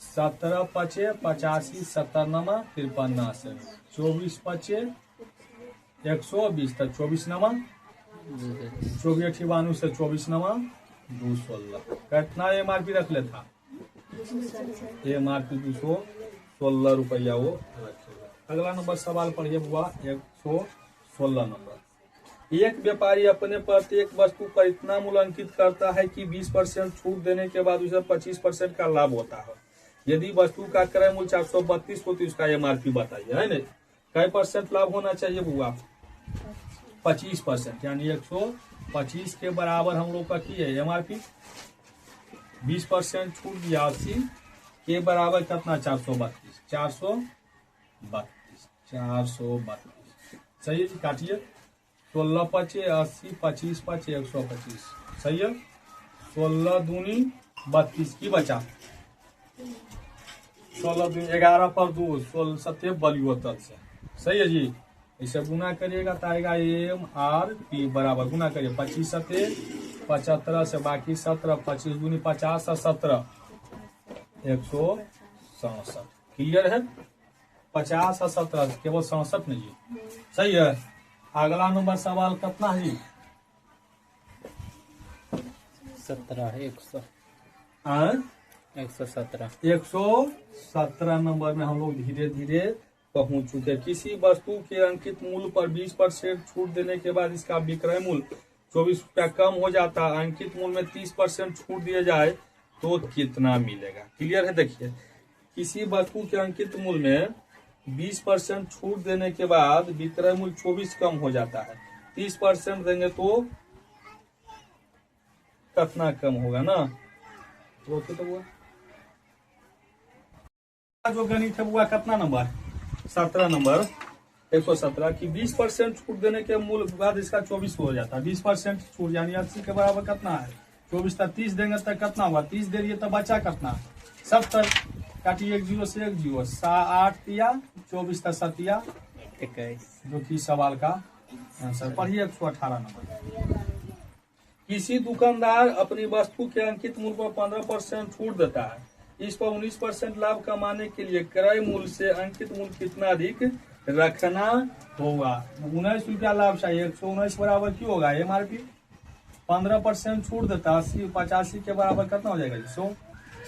17 पचे 85, 70 नमा 53 से 24 पचे 120, तक 24 नमा 24 92 से 24 नमा 216। कितना एमआरपी रख ले था एमआरपी 216 रुपया वो रखेगा। अगला नंबर सवाल पढ़िए बुआ 116 नंबर। एक व्यापारी अपने प्रत्येक वस्तु पर इतना मूल्य अंकित करता है कि 20% छूट देने के बाद उसे 25% का लाभ होता है। यदि वस्तु का क्रय मूल्य 432 हो तो उसका एमआरपी बताइए, है ना। कै % लाभ होना चाहिए बुआ 25%, यानी 125 के बराबर हम लोग का की है एमआरपी। 20% छूट दिया 80 के बराबर कितना 432, 432 सही है जी। काटिए 16 पचे 80, 25 पचे 125 सही है। 16 दूनी 32 की बचा 16 दूनी 11 पर 2 16 सत्य बलियोत्तर से सही है जी। इसे गुना करिएगा तो आएगा एमआरपी बराबर, गुना करिए 25 सत्य 75 से बाकी 17, 25 दूनी 50 और 17 167। क्लियर है, 50 और 17 केवल 67 नहीं जी। सही है। अगला नंबर सवाल कितना है जी?
17 100
हाँ?
117
117 नंबर में हम लोग धीरे धीरे पहुंच चुके। किसी वस्तु के अंकित मूल्य पर 20% छूट देने के बाद इसका विक्रय मूल्य 24 रुपया कम हो जाता है। अंकित मूल्य में 30% छूट दिया जाए तो कितना मिलेगा? क्लियर है? देखिए, किसी वस्तु के अंकित मूल्य में 20% छूट देने के बाद विक्रय मूल्य 24 कम हो जाता है। 30% देंगे तो कितना कम होगा ना? रोके तो हुआ जो गणित है वो कितना नंबर? 17 नंबर 117 की 20% छूट देने के मूल्य के बाद इसका 24 हो जाता है। 20% छूट यानी 80 के बराबर कितना है? 24 तक 30 देंगे तो कितना हुआ? 30 दे रही है तो बचा कितना? 70 काटिए, 1 0 से 1 0 8 दिया 24 तक 7
21
जो कि सवाल का आंसर। पढ़िए 118 नंबर। किसी दुकानदार अपनी वस्तु के अंकित मूल्य पर 15% छूट देता है। इस पर 19% लाभ कमाने के लिए क्रय मूल्य से अंकित मूल्य कितना अधिक रखना होगा? 19 रुपया लाभ चाहिए। 119 बराबर क्यों होगा? MRP 15% छूट देता है। 80 85 के बराबर कितना हो जाएगा? 100।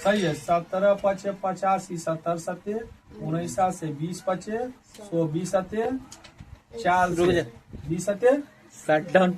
सही है। 17 पचे 85 70 सत्ते 19 से 20 पचे 100 20 सत्ते 4 से 20 सत्ते
60 डाउन